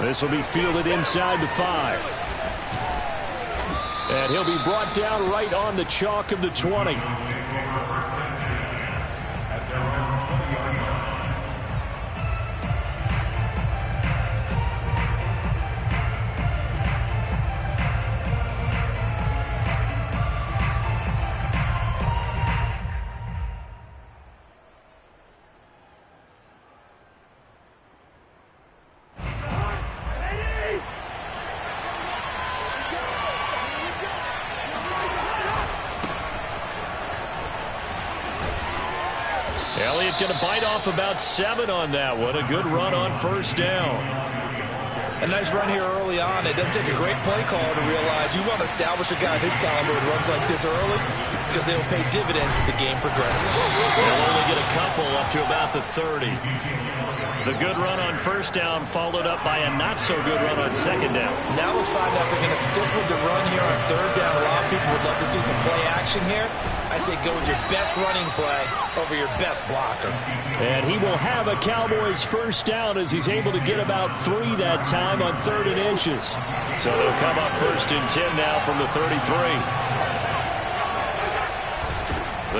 This will be fielded inside the 5. And he'll be brought down right on the chalk of the 20. Elliott going to bite off about 7 on that one. A good run on first down. A nice run here early on. It doesn't take a great play caller to realize you want to establish a guy of his caliber who runs like this early because they will pay dividends as the game progresses. They'll only get a couple up to about the 30. The good run on first down followed up by a not-so-good run on second down. Now let's find out if they're going to stick with the run here on third down. A lot of people would love to see some play action here. I say go with your best running play over your best blocker. And he will have a Cowboys first down as he's able to get about 3 that time on 3rd and inches. So they'll come up 1st and 10 now from the 33.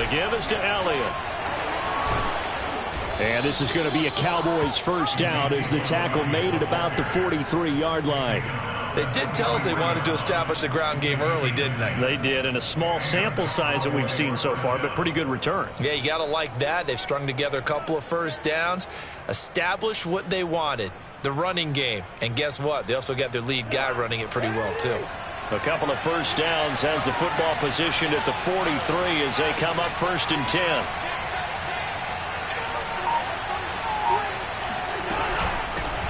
The give is to Elliott. And this is going to be a Cowboys first down as the tackle made it about the 43-yard line. They did tell us they wanted to establish the ground game early, didn't they? They did, in a small sample size that we've seen so far, but pretty good return. Yeah, you got to like that. They've strung together a couple of first downs, established what they wanted, the running game. And guess what? They also got their lead guy running it pretty well, too. A couple of first downs has the football positioned at the 43 as they come up 1st and 10.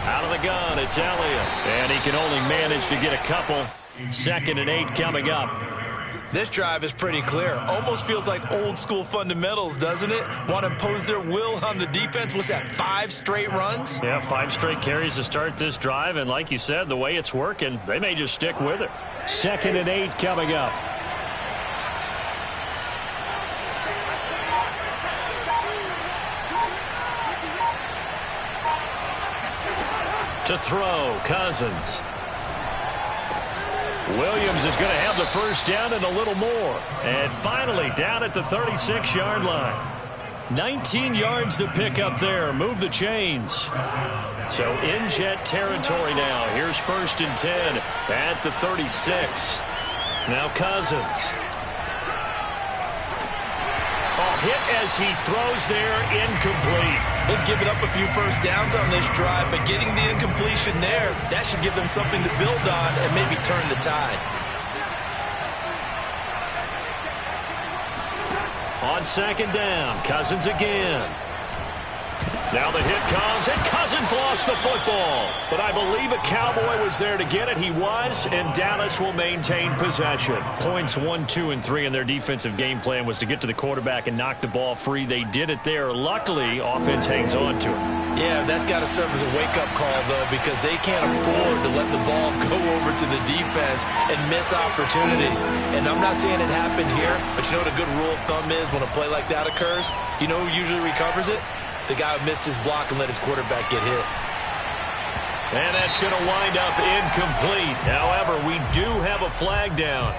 Out of the gun, it's Elliott. And he can only manage to get a couple. 2nd and 8 coming up. This drive is pretty clear. Almost feels like old school fundamentals, doesn't it? Want to impose their will on the defense. What's that, 5 straight runs? Yeah, 5 straight carries to start this drive. And like you said, the way it's working, they may just stick with it. 2nd and 8 coming up. To throw, Cousins. Williams is going to have the first down and a little more. And finally down at the 36-yard line. 19 yards to pick up there. Move the chains. So in Jet territory now. Here's 1st and 10 at the 36. Now Cousins. Hit as he throws there, incomplete. They've given up a few first downs on this drive, but getting the incompletion there, that should give them something to build on and maybe turn the tide. On 2nd down, Cousins again. Now the hit comes, and Cousins lost the football. But I believe a Cowboy was there to get it. He was, and Dallas will maintain possession. Points 1, 2, and 3 in their defensive game plan was to get to the quarterback and knock the ball free. They did it there. Luckily, offense hangs on to it. Yeah, that's got to serve as a wake-up call, though, because they can't afford to let the ball go over to the defense and miss opportunities. And I'm not saying it happened here, but you know what a good rule of thumb is when a play like that occurs? You know who usually recovers it? The guy who missed his block and let his quarterback get hit. And that's going to wind up incomplete. However, we do have a flag down.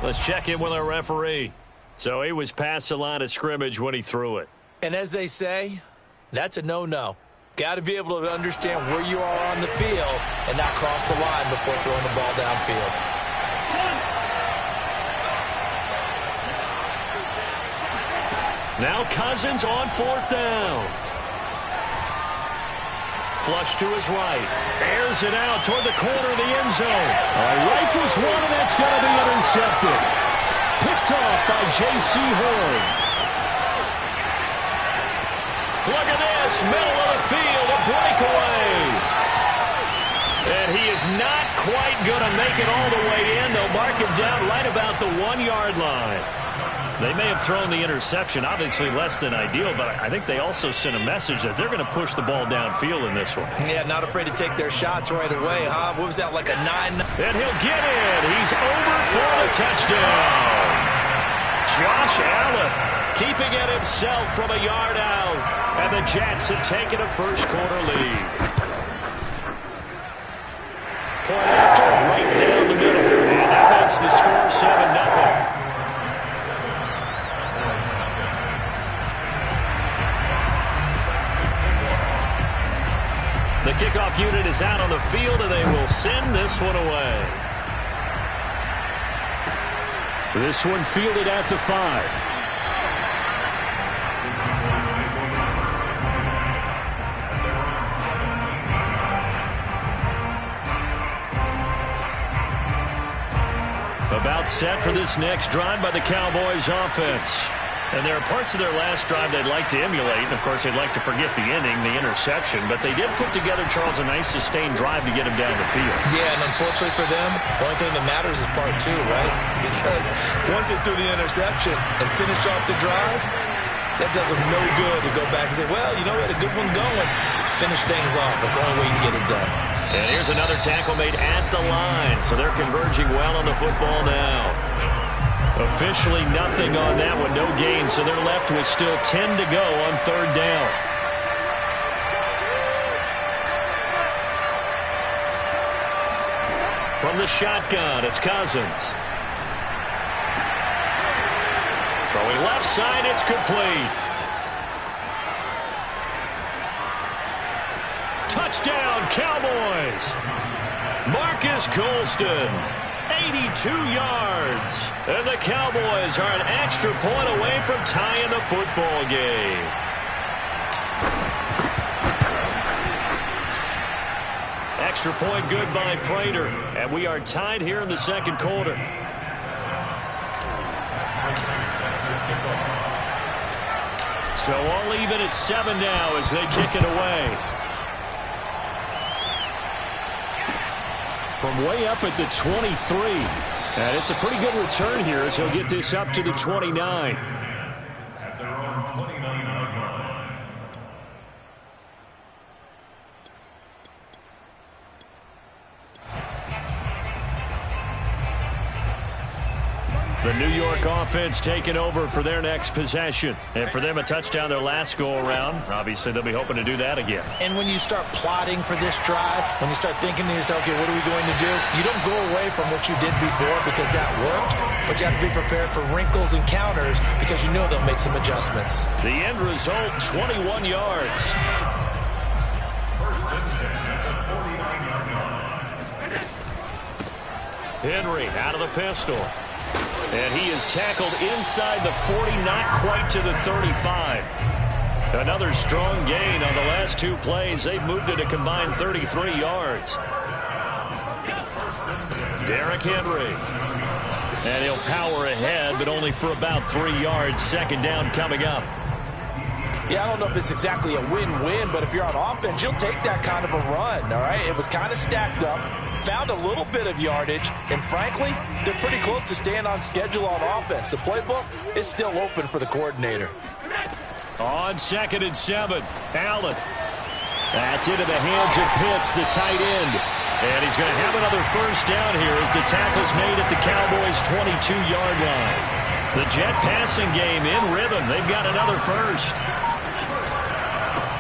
Let's check in with our referee. So he was past the line of scrimmage when he threw it. And as they say, that's a no-no. Got to be able to understand where you are on the field and not cross the line before throwing the ball downfield. Now Cousins on 4th down. Flush to his right. Airs it out toward the corner of the end zone. Rifles one, and that's going to be intercepted. Picked off by J.C. Horn. Look at this. Middle of the field. A breakaway. And he is not quite going to make it all the way in. They'll mark him down right about the 1-yard line. They may have thrown the interception, obviously less than ideal, but I think they also sent a message that they're going to push the ball downfield in this one. Yeah, not afraid to take their shots right away, huh? What was that, like a 9? And he'll get in. He's over for a touchdown. Josh Allen keeping it himself from a yard out. And the Jets have taken a first-quarter lead. Point after, right down the middle. And that makes the score 7-0. The kickoff unit is out on the field, and they will send this one away. This one fielded at the 5. About set for this next drive by the Cowboys offense. And there are parts of their last drive they'd like to emulate. And, of course, they'd like to forget the inning, the interception. But they did put together, Charles, a nice sustained drive to get him down the field. Yeah, and unfortunately for them, the only thing that matters is part 2, right? Because once they threw the interception and finished off the drive, that does them no good to go back and say, well, you know, we had a good one going. Finish things off. That's the only way you can get it done. And here's another tackle made at the line. So they're converging well on the football now. Officially nothing on that one, no gain, so they're left with still 10 to go on third down. From the shotgun, it's Cousins. Throwing left side, it's complete. Touchdown, Cowboys! Marcus Colston. 82 yards. And the Cowboys are an extra point away from tying the football game. Extra point good by Prater. And we are tied here in the second quarter. So all even at 7 now as they kick it away. From way up at the 23. And it's a pretty good return here as he'll get this up to the 29. At their own 29-yard line. The New York offense taking over for their next possession. And for them, a touchdown their last go-around. Obviously, they'll be hoping to do that again. And when you start plotting for this drive, when you start thinking to yourself, okay, what are we going to do? You don't go away from what you did before because that worked, but you have to be prepared for wrinkles and counters because you know they'll make some adjustments. The end result, 21 yards. First and 10 at the 49-yard line. Henry out of the pistol. And he is tackled inside the 40, not quite to the 35. Another strong gain on the last 2 plays. They've moved it a combined 33 yards. Derrick Henry. And he'll power ahead, but only for about 3 yards. Second down coming up. Yeah, I don't know if it's exactly a win-win, but if you're on offense, you'll take that kind of a run, all right? It was kind of stacked up, found a little bit of yardage, and frankly, they're pretty close to staying on schedule on offense. The playbook is still open for the coordinator. On 2nd and 7, Allen. That's into the hands of Pitts, the tight end. And he's going to have another first down here as the tackle's made at the Cowboys' 22-yard line. The Jet passing game in rhythm. They've got another first.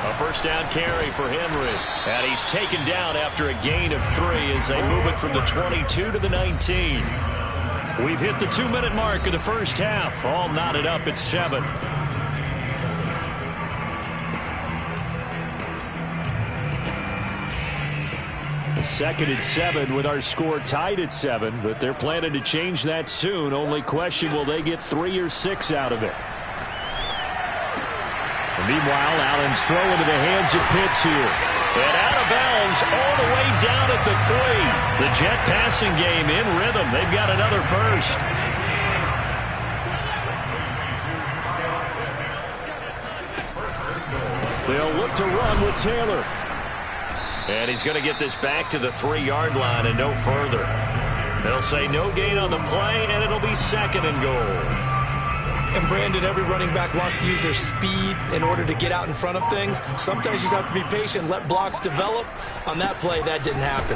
A first down carry for Henry. And he's taken down after a gain of 3 as they move it from the 22 to the 19. We've hit the 2-minute mark of the first half. All knotted up at 7. Second and 7 with our score tied at 7, but they're planning to change that soon. Only question, will they get 3 or 6 out of it? Meanwhile, Allen's throw into the hands of Pitts here. And out of bounds all the way down at the 3. The Jet passing game in rhythm. They've got another first. They'll look to run with Taylor. And he's going to get this back to the 3-yard line and no further. They'll say no gain on the play, and it'll be 2nd and goal. And Brandon, every running back wants to use their speed in order to get out in front of things. Sometimes you just have to be patient, let blocks develop. On that play, that didn't happen.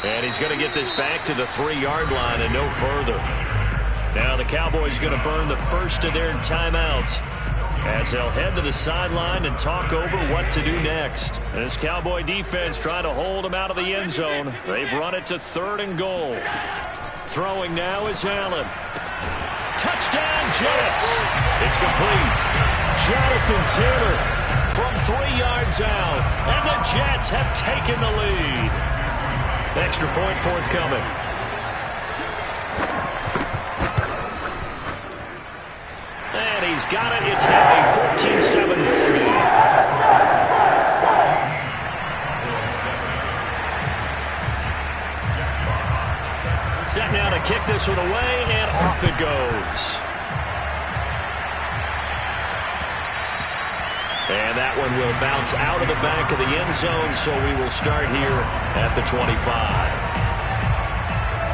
And he's going to get this back to the 3-yard line and no further. Now the Cowboys going to burn the first of their timeouts as they'll head to the sideline and talk over what to do next. This Cowboy defense trying to hold them out of the end zone. They've run it to 3rd and goal. Throwing now is Allen. Touchdown, Jets. It's complete. Jonathan Taylor from 3 yards out. And the Jets have taken the lead. Extra point forthcoming. And he's got it. It's now a 14-7 ball game. Set now to kick this one away, and off it goes. And that one will bounce out of the back of the end zone, so we will start here at the 25.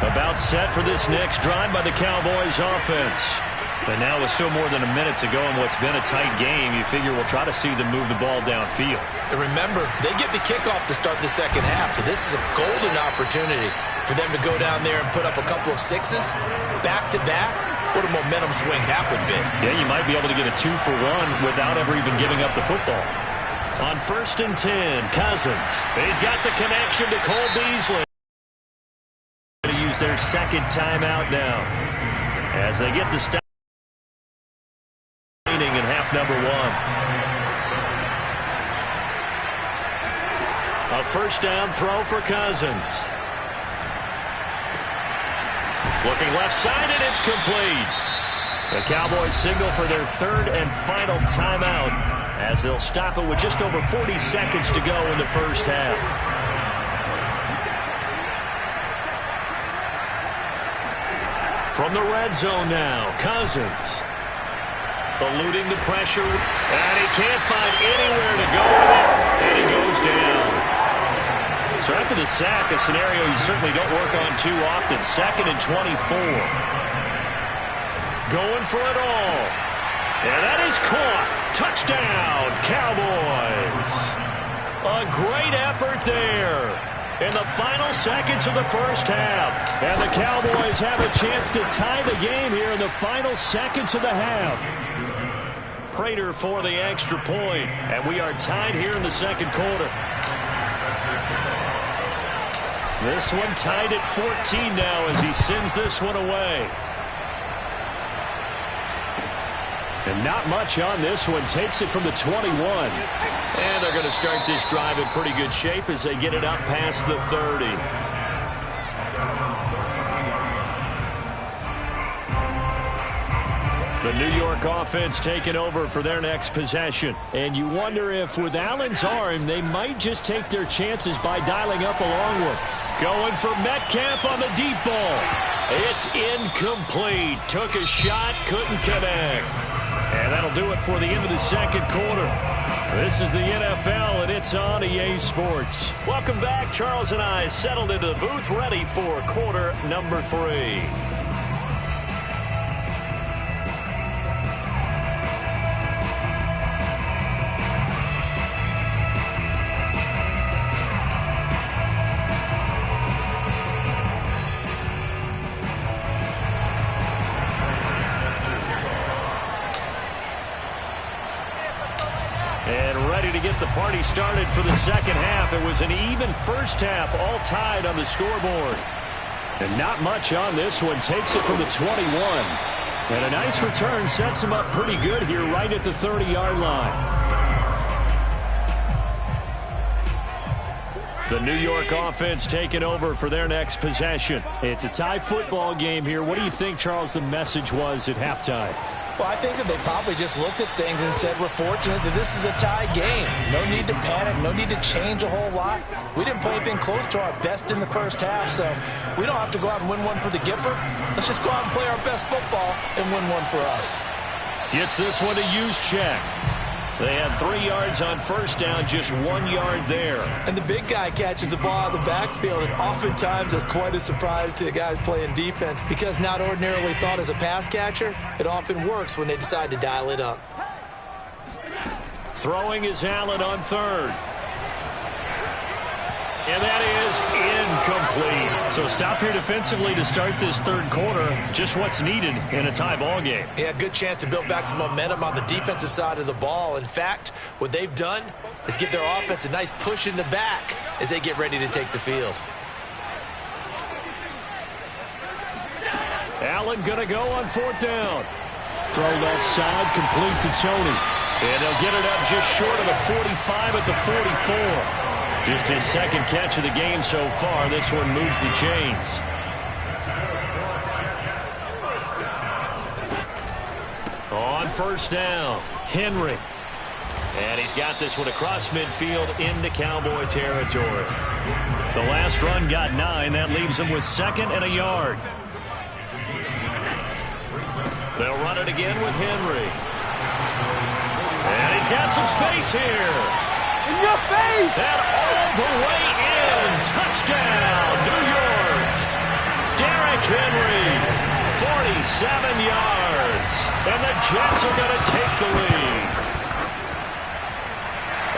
About set for this next drive by the Cowboys offense. And now with still more than a minute to go in what's been a tight game, you figure we'll try to see them move the ball downfield. And remember, they get the kickoff to start the second half, so this is a golden opportunity for them to go down there and put up a couple of 6s back-to-back. What a momentum swing that would be. Yeah, you might be able to get a 2-for-1 without ever even giving up the football. On 1st and 10, Cousins. He's got the connection to Cole Beasley. Going to use their second timeout now as they get the stop in half number 1. A first down throw for Cousins. Looking left side, and it's complete. The Cowboys signal for their 3rd and final timeout as they'll stop it with just over 40 seconds to go in the first half. From the red zone now, Cousins. Eluding the pressure, and he can't find anywhere to go with it, and he goes down. So after the sack, a scenario you certainly don't work on too often. 2nd and 24. Going for it all. And that is caught. Touchdown, Cowboys. A great effort there in the final seconds of the first half. And the Cowboys have a chance to tie the game here in the final seconds of the half. Prater for the extra point, and we are tied here in the second quarter. This one tied at 14 now as he sends this one away. And not much on this one. Takes it from the 21. And they're going to start this drive in pretty good shape as they get it up past the 30. The New York offense taking over for their next possession. And you wonder if with Allen's arm, they might just take their chances by dialing up a long one. Going for Metcalf on the deep ball. It's incomplete. Took a shot, couldn't connect. And that'll do it for the end of the second quarter. This is the NFL, and it's on EA Sports. Welcome back. Charles and I settled into the booth, ready for quarter number 3. Get the party started for the second half. It was an even first half, all tied on the scoreboard. And not much on this one. Takes it from the 21. And a nice return sets him up pretty good here right at the 30-yard line. The New York offense taking over for their next possession. It's a tie football game here. What do you think, Charles, the message was at halftime? Well, I think that they probably just looked at things and said, we're fortunate that this is a tie game. No need to panic, no need to change a whole lot. We didn't play anything close to our best in the first half, so we don't have to go out and win one for the Gipper. Let's just go out and play our best football and win one for us. Gets this one to Juszczyk. They had 3 yards on first down, just 1 yard there. And the big guy catches the ball out of the backfield, and oftentimes that's quite a surprise to the guys playing defense because not ordinarily thought as a pass catcher, it often works when they decide to dial it up. Throwing is Allen on third. And that is incomplete. So stop here defensively to start this third quarter. Just what's needed in a tie ball game. Yeah, good chance to build back some momentum on the defensive side of the ball. In fact, what they've done is give their offense a nice push in the back as they get ready to take the field. Allen going to go on fourth down. Throw left side, complete to Tony. And they'll get it up just short of the 45 at the 44. Just his second catch of the game so far. This one moves the chains. On first down, Henry. And he's got this one across midfield into Cowboy territory. The last run got 9. That leaves him with 2nd and a yard. They'll run it again with Henry. And he's got some space here. In your face! That all the way in. Touchdown, New York. Derrick Henry, 47 yards. And the Jets are going to take the lead.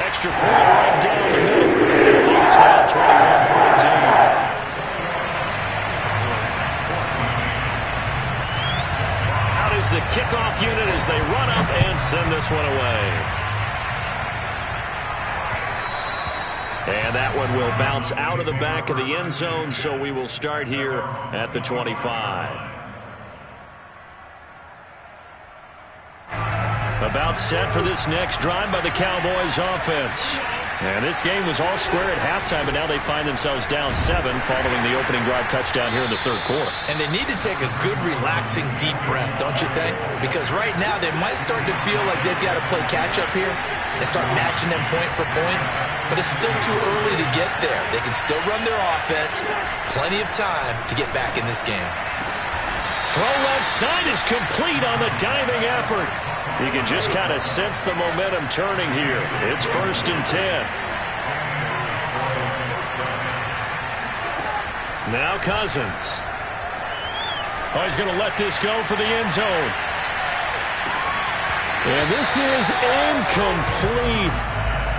Extra point right down the middle. It's now 21-14. Out is the kickoff unit as they run up and send this one away. And that one will bounce out of the back of the end zone, so we will start here at the 25. About set for this next drive by the Cowboys offense. And this game was all square at halftime, but now they find themselves down 7 following the opening drive touchdown here in the third quarter. And they need to take a good, relaxing, deep breath, don't you think? Because right now they might start to feel like they've got to play catch-up here and start matching them point for point. But it's still too early to get there. They can still run their offense. Plenty of time to get back in this game. Throw left side is complete on the diving effort. You can just kind of sense the momentum turning here. It's 1st and 10. Now Cousins. Oh, he's going to let this go for the end zone. And this is incomplete.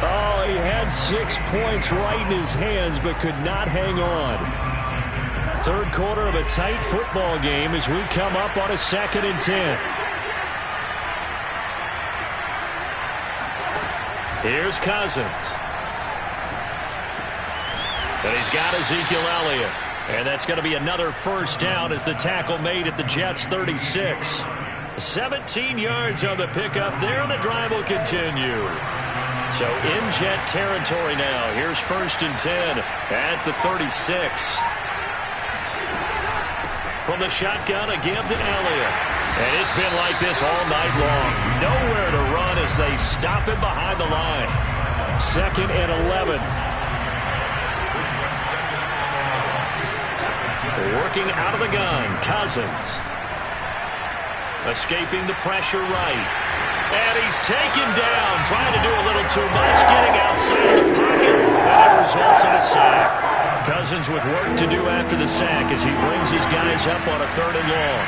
Oh, he had 6 points right in his hands, but could not hang on. Third quarter of a tight football game as we come up on a 2nd and 10. Here's Cousins. And he's got Ezekiel Elliott. And that's going to be another first down as the tackle made at the Jets' 36. 17 yards on the pickup there, and the drive will continue. So in Jet territory now. Here's 1st and 10 at the 36. From the shotgun, a give to Elliott. And it's been like this all night long. Nowhere to run as they stop him behind the line. 2nd and 11. Working out of the gun, Cousins. Escaping the pressure right. And he's taken down, trying to do a little too much, getting outside of the pocket, and it results in a sack. Cousins with work to do after the sack as he brings his guys up on a 3rd and long.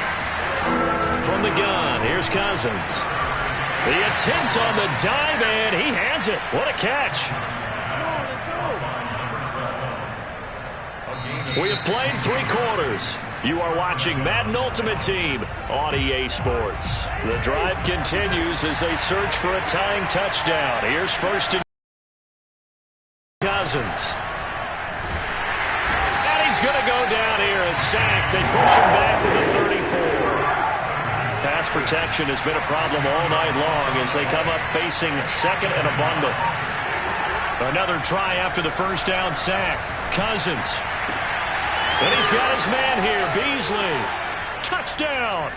From the gun, here's Cousins. The attempt on the dive, and he has it. What a catch. We have played 3 quarters. You are watching Madden Ultimate Team on EA Sports. The drive continues as they search for a tying touchdown. Here's 1st and Cousins. And he's going to go down here, a sack. They push him back to the 34. Pass protection has been a problem all night long as they come up facing 2nd and a bundle. Another try after the first down sack. Cousins. And he's got his man here, Beasley. Touchdown.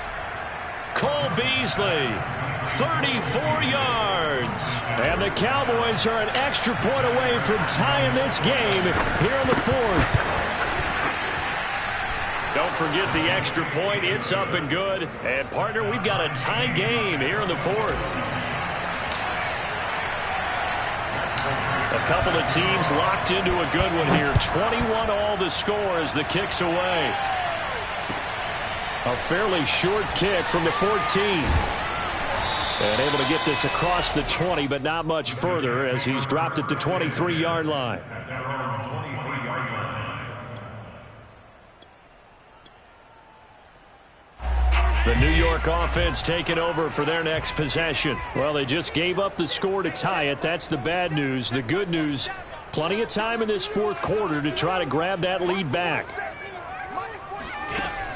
Cole Beasley, 34 yards. And the Cowboys are an extra point away from tying this game here in the fourth. Don't forget the extra point. It's up and good. And, partner, we've got a tie game here in the fourth. A couple of teams locked into a good one here. 21 all the score as the kick's away. A fairly short kick from the 14. And able to get this across the 20, but not much further as he's dropped it to 23-yard line. The New York offense taking over for their next possession. Well, they just gave up the score to tie it. That's the bad news. The good news, plenty of time in this fourth quarter to try to grab that lead back.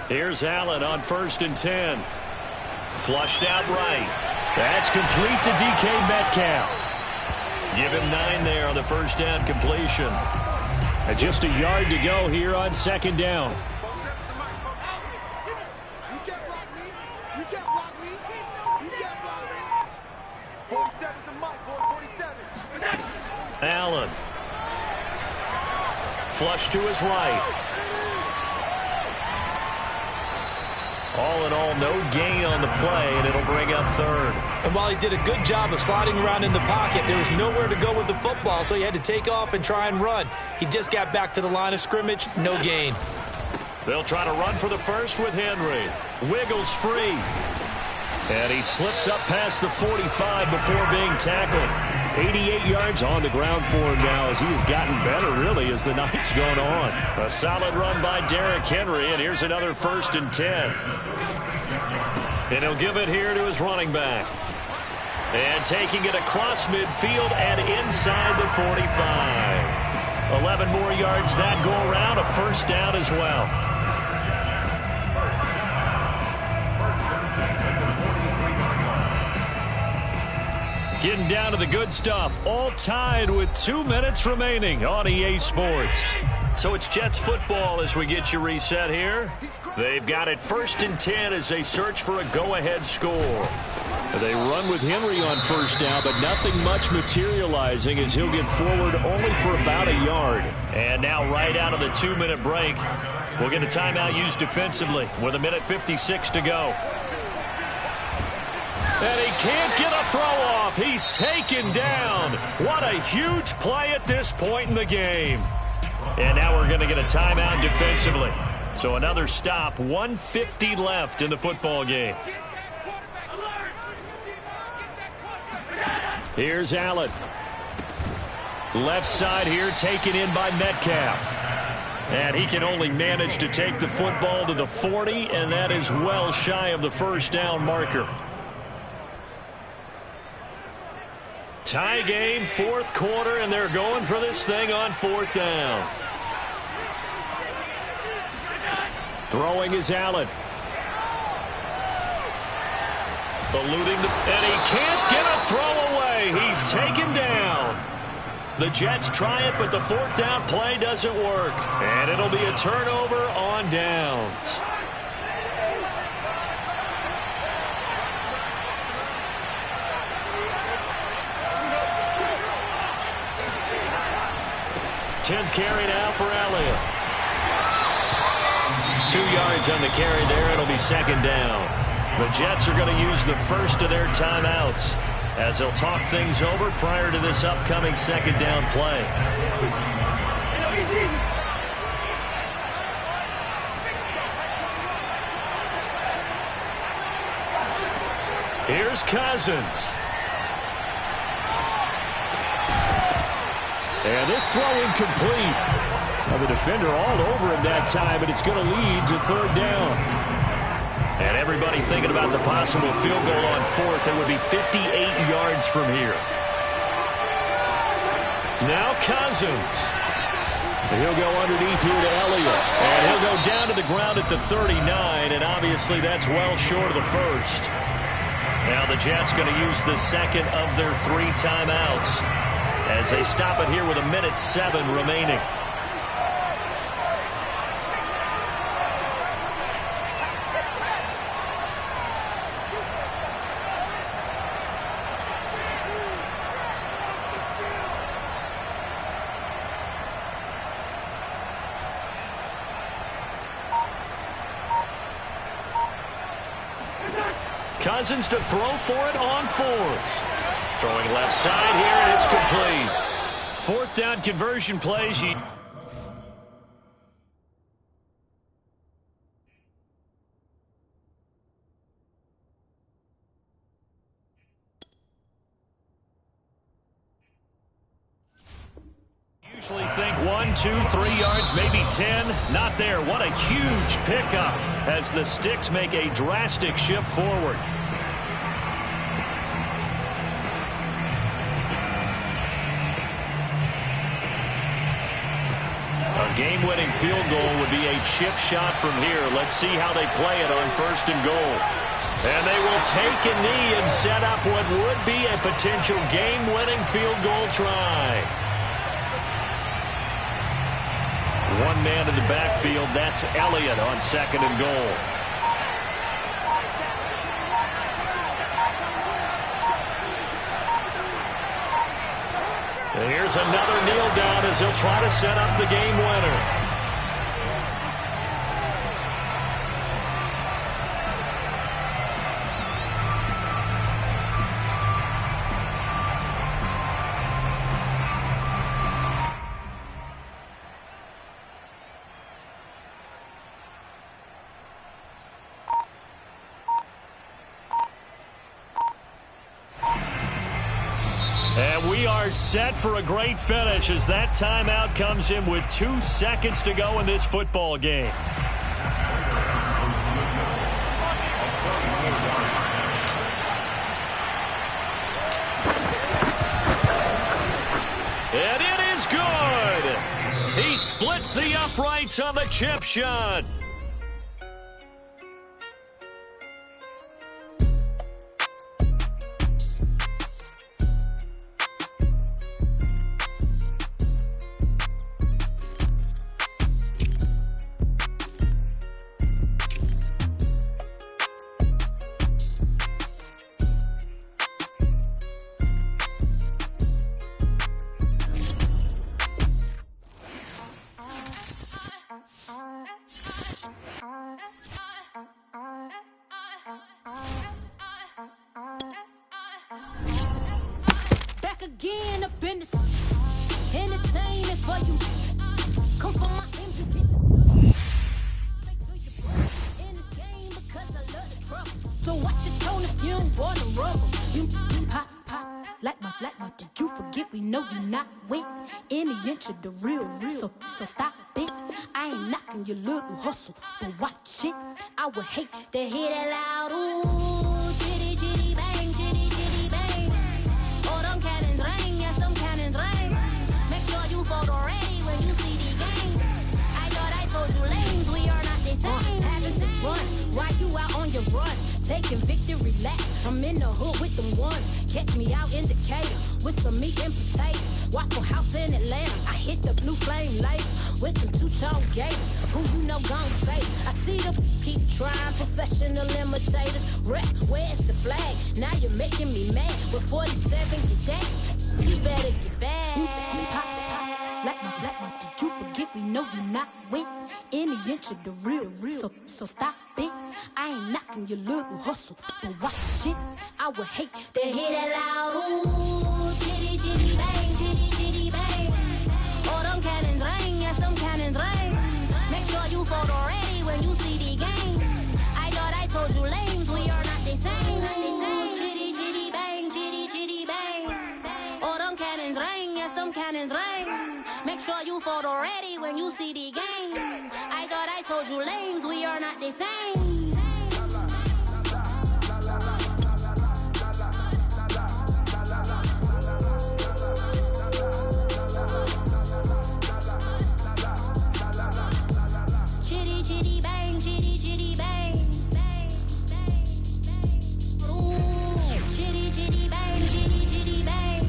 Here's Allen on 1st and 10. Flushed out right. That's complete to DK Metcalf. Give him 9 there on the first down completion. And just a yard to go here on 2nd down. Allen. Flush to his right. All in all, no gain on the play, and it'll bring up 3rd. And while he did a good job of sliding around in the pocket, there was nowhere to go with the football, so he had to take off and try and run. He just got back to the line of scrimmage, no gain. They'll try to run for the first with Henry. Wiggles free. And he slips up past the 45 before being tackled. 88 yards on the ground for him now as he has gotten better, really, as the night's gone on. A solid run by Derrick Henry, and here's another 1st and 10. And he'll give it here to his running back. And taking it across midfield and inside the 45. 11 more yards that go around, a first down as well. Getting down to the good stuff. All tied with 2 minutes remaining on EA Sports. So it's Jets football as we get you reset here. They've got it 1st and 10 as they search for a go-ahead score. They run with Henry on 1st down, but nothing much materializing as he'll get forward only for about a yard. And now right out of the 2-minute break, we'll get a timeout used defensively with 1:56 to go. And he can't get a throw off. He's taken down. What a huge play at this point in the game. And now we're going to get a timeout defensively. So another stop, 1:50 left in the football game. Here's Allen. Left side here taken in by Metcalf. And he can only manage to take the football to the 40, and that is well shy of the first down marker. Tie game, 4th quarter, and they're going for this thing on 4th down. Throwing is Allen. Eluding and he can't get a throw away. He's taken down. The Jets try it, but the 4th down play doesn't work. And it'll be a turnover on downs. Tenth carry now for Elliott. 2 yards on the carry there. It'll be 2nd down. The Jets are going to use the first of their timeouts as they'll talk things over prior to this upcoming 2nd down play. Here's Cousins. And this throw incomplete. The defender all over him that time, but it's going to lead to 3rd down. And everybody thinking about the possible field goal on 4th. It would be 58 yards from here. Now Cousins. He'll go underneath here to Elliott. And he'll go down to the ground at the 39, and obviously that's well short of the first. Now the Jets going to use the second of their 3 timeouts as they stop it here with 1:07 remaining. Cousins to throw for it on fourth. Throwing left side here, and it's complete. Fourth down conversion plays. Usually think 1, 2, 3 yards, maybe 10. Not there. What a huge pickup as the Sticks make a drastic shift forward. A game-winning field goal would be a chip shot from here. Let's see how they play it on 1st and goal. And they will take a knee and set up what would be a potential game-winning field goal try. One man in the backfield, that's Elliott on 2nd and goal. And here's another kneel down as he'll try to set up the game winner. And we are set for a great finish as that timeout comes in with 2 seconds to go in this football game. And it is good. He splits the uprights on the chip shot. Again up in this entertainment for you. Come for my engine. In this game because I love the trouble. So watch your tone if you don't wanna rumble. You pop like my. Did you forget we know you not with any inch of the real. So stop it. I ain't knocking your little hustle, but watch it. I would hate to hear that loud ooh, chitty chitty bang, chitty chitty bang. Oh, them cannons ring, yes, them cannons ring. Make sure you photo ready when you see the game. I thought I told you lanes, we are not the same. Having some fun, while you out on your run. Taking victory laps, I'm in the hood with them ones. Catch me out in Decatur with some meat and potatoes. Waffle House in Atlanta, I hit the blue flame later with them two-tone gators. Who you know gon' face? I see them keep trying, professional imitators. Rep, where's the flag? Now you're making me mad. With 47, get that, you better get back. Like my, did you forget we know you not with any inch of the real. So stop it. I ain't knocking your little hustle, but watch it. I would hate to hear that loud ooh, chitty chitty bang, chitty chitty bang. Oh, them cannons ring, yes, them cannons ring. Make sure you photo ready when you see the game. I thought I told you lanes, we are not the same. Ooh, chitty chitty bang, chitty chitty bang. Oh, them cannons ring, yes, them cannons ring. Make sure you photo ready when you see the game. I thought I told you lanes, we are not the same. Chitty chitty bang, chitty chitty bang. Ooh, chitty chitty bang, chitty chitty bang.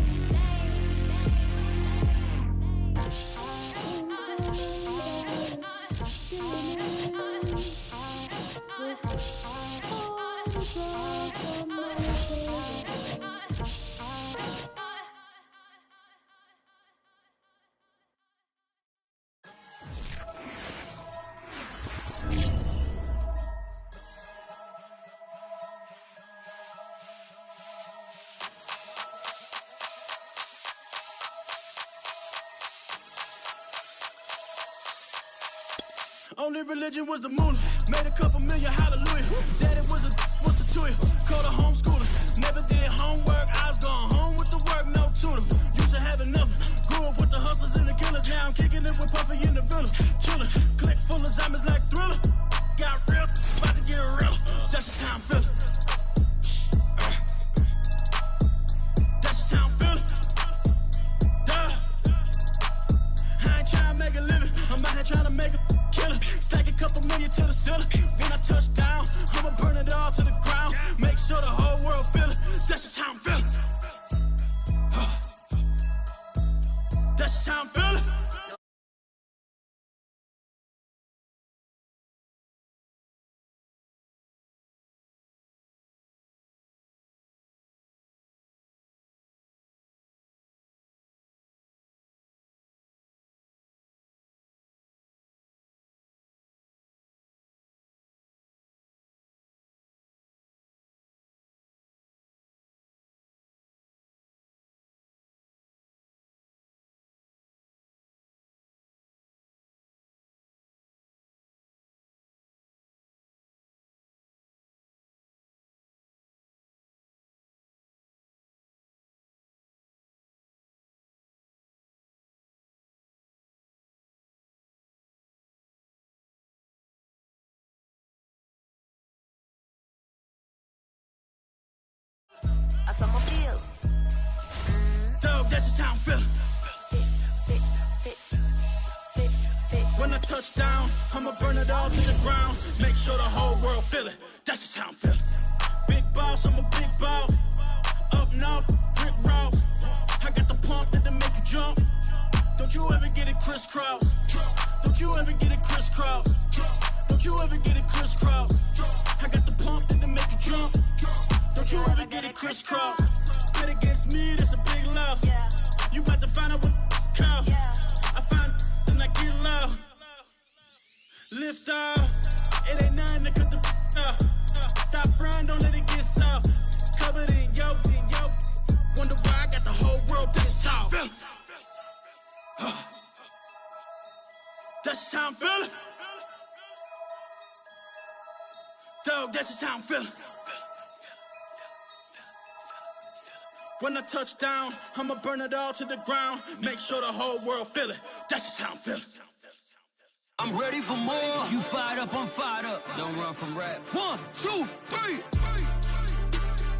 Only religion was the moolah. Made a couple million, hallelujah. Daddy was a to you. Called a homeschooler. Never did homework. I was going home with the work, no tutor. Used to have enough. Grew up with the hustlers and the killers. Now I'm kicking it with Puffy in the villa. Chillin'. Click full of zombies like Thriller. Got real. About to get real. That's just how I'm feeling. That's just how I'm feeling. Duh. I ain't trying to make a living. I'm out here trying to make a killer. Stack a couple million to the ceiling. When I touch down, I'ma burn it all to the ground. Make sure the whole world feel it. That's just how I'm feeling. That's just how I'm feeling. Dog, that's just how I'm feeling. When I touch down, I'ma burn it all to the ground. Make sure the whole world feel it. That's just how I'm feeling. Big boss, I'm a big boss. Up north, brick rock. I got the pump that'll make you jump. Don't you ever get it crisscross. Don't you ever get it crisscross. Don't you ever get it crisscross. I got the pump that'll make you jump. Don't you ever get it crisscross. Bet against me, that's a big love. You about to find out what call. I find and I get low. Lift off. It ain't nothing to cut the off. Stop frying, don't let it get soft. Covered in yolk. Wonder why I got the whole world this how I'm feeling. That's just how I'm feeling. Dog, that's just how I'm feeling. When I touch down, I'ma burn it all to the ground. Make sure the whole world feel it. That's just how I'm feeling. I'm ready for more. You fired up, I'm fired up. Don't run from rap. 1, 2, 3.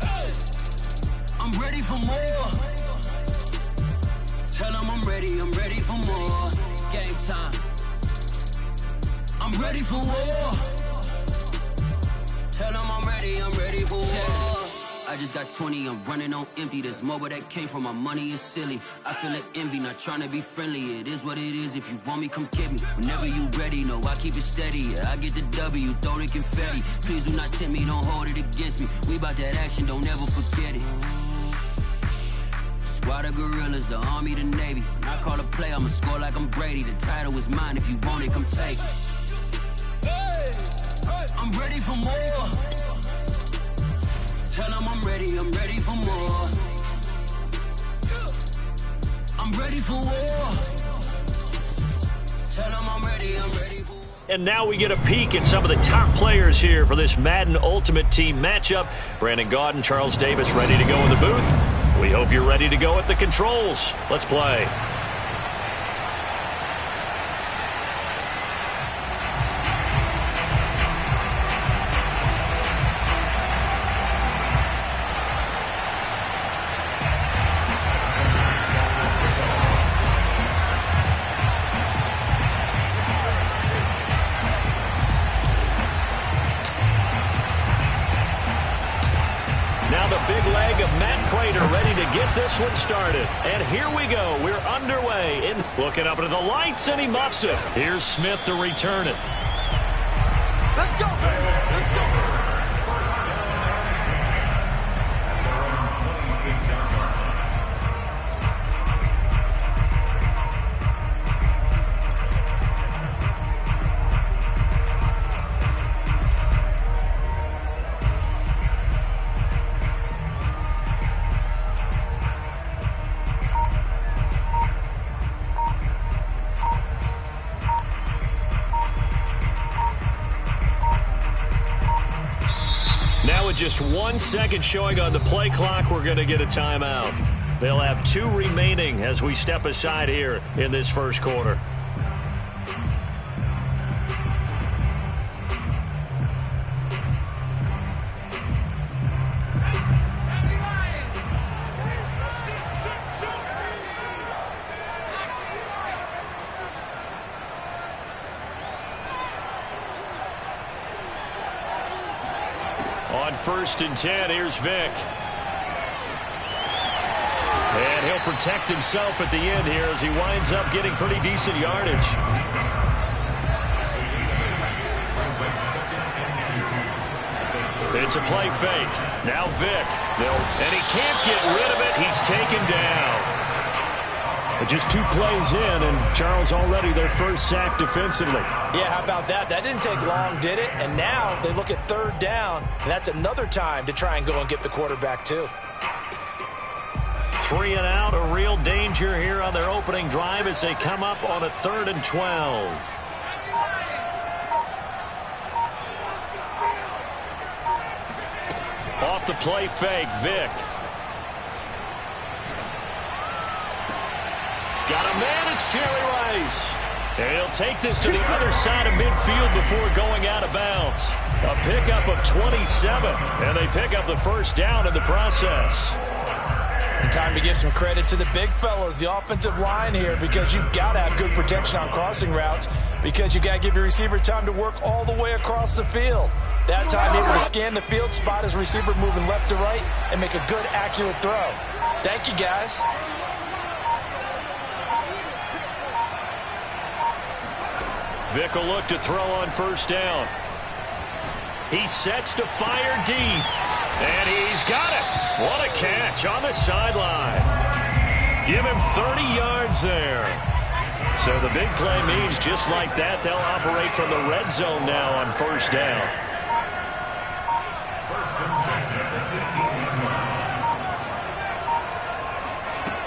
Hey. I'm ready for more. Tell them I'm ready for more. Game time. I'm ready for war. Tell them I'm ready for war. I just got 20, I'm running on empty. This mobile that came from my money is silly. I feel like envy, not trying to be friendly. It is what it is, if you want me, come get me. Whenever you ready, no, I keep it steady. Yeah, I get the W, throw the confetti. Please do not tempt me, don't hold it against me. We about that action, don't ever forget it. Squad of gorillas, the army, the navy. When I call a play, I'ma score like I'm Brady. The title is mine, if you want it, come take it. I'm ready for more. Tell them I'm ready for more. I'm ready for war. Tell them I'm ready for war. And now we get a peek at some of the top players here for this Madden Ultimate Team matchup. Brandon Gaudin, Charles Davis ready to go in the booth. We hope you're ready to go at the controls. Let's play. One started, and here we go. We're underway. Looking up into the lights, and he muffs it. Here's Smith to return it. Let's go, baby. Let's go. just 1 second showing on the play clock, we're going to get a timeout. They'll have 2 remaining as we step aside here in this first quarter. On 1st and 10, here's Vick. And he'll protect himself at the end here as he winds up getting pretty decent yardage. It's a play fake. Now Vick. And he can't get rid of it. He's taken down. Just 2 plays in, and Charles already their first sack defensively. Yeah, how about that? That didn't take long, did it? And now they look at 3rd down, and that's another time to try and go and get the quarterback, too. 3 and out, a real danger here on their opening drive as they come up on a 3rd and 12. Off the play fake, Vick. Got a man, it's Jerry Rice. And he'll take this to the other side of midfield before going out of bounds. A pickup of 27, and they pick up the first down in the process. And time to give some credit to the big fellows, the offensive line here, because you've got to have good protection on crossing routes, because you got to give your receiver time to work all the way across the field. That time able to scan the field, spot his receiver moving left to right, and make a good, accurate throw. Thank you, guys. Vick will look to throw on 1st down. He sets to fire deep. And he's got it. What a catch on the sideline. Give him 30 yards there. So the big play means just like that, they'll operate from the red zone now on 1st down.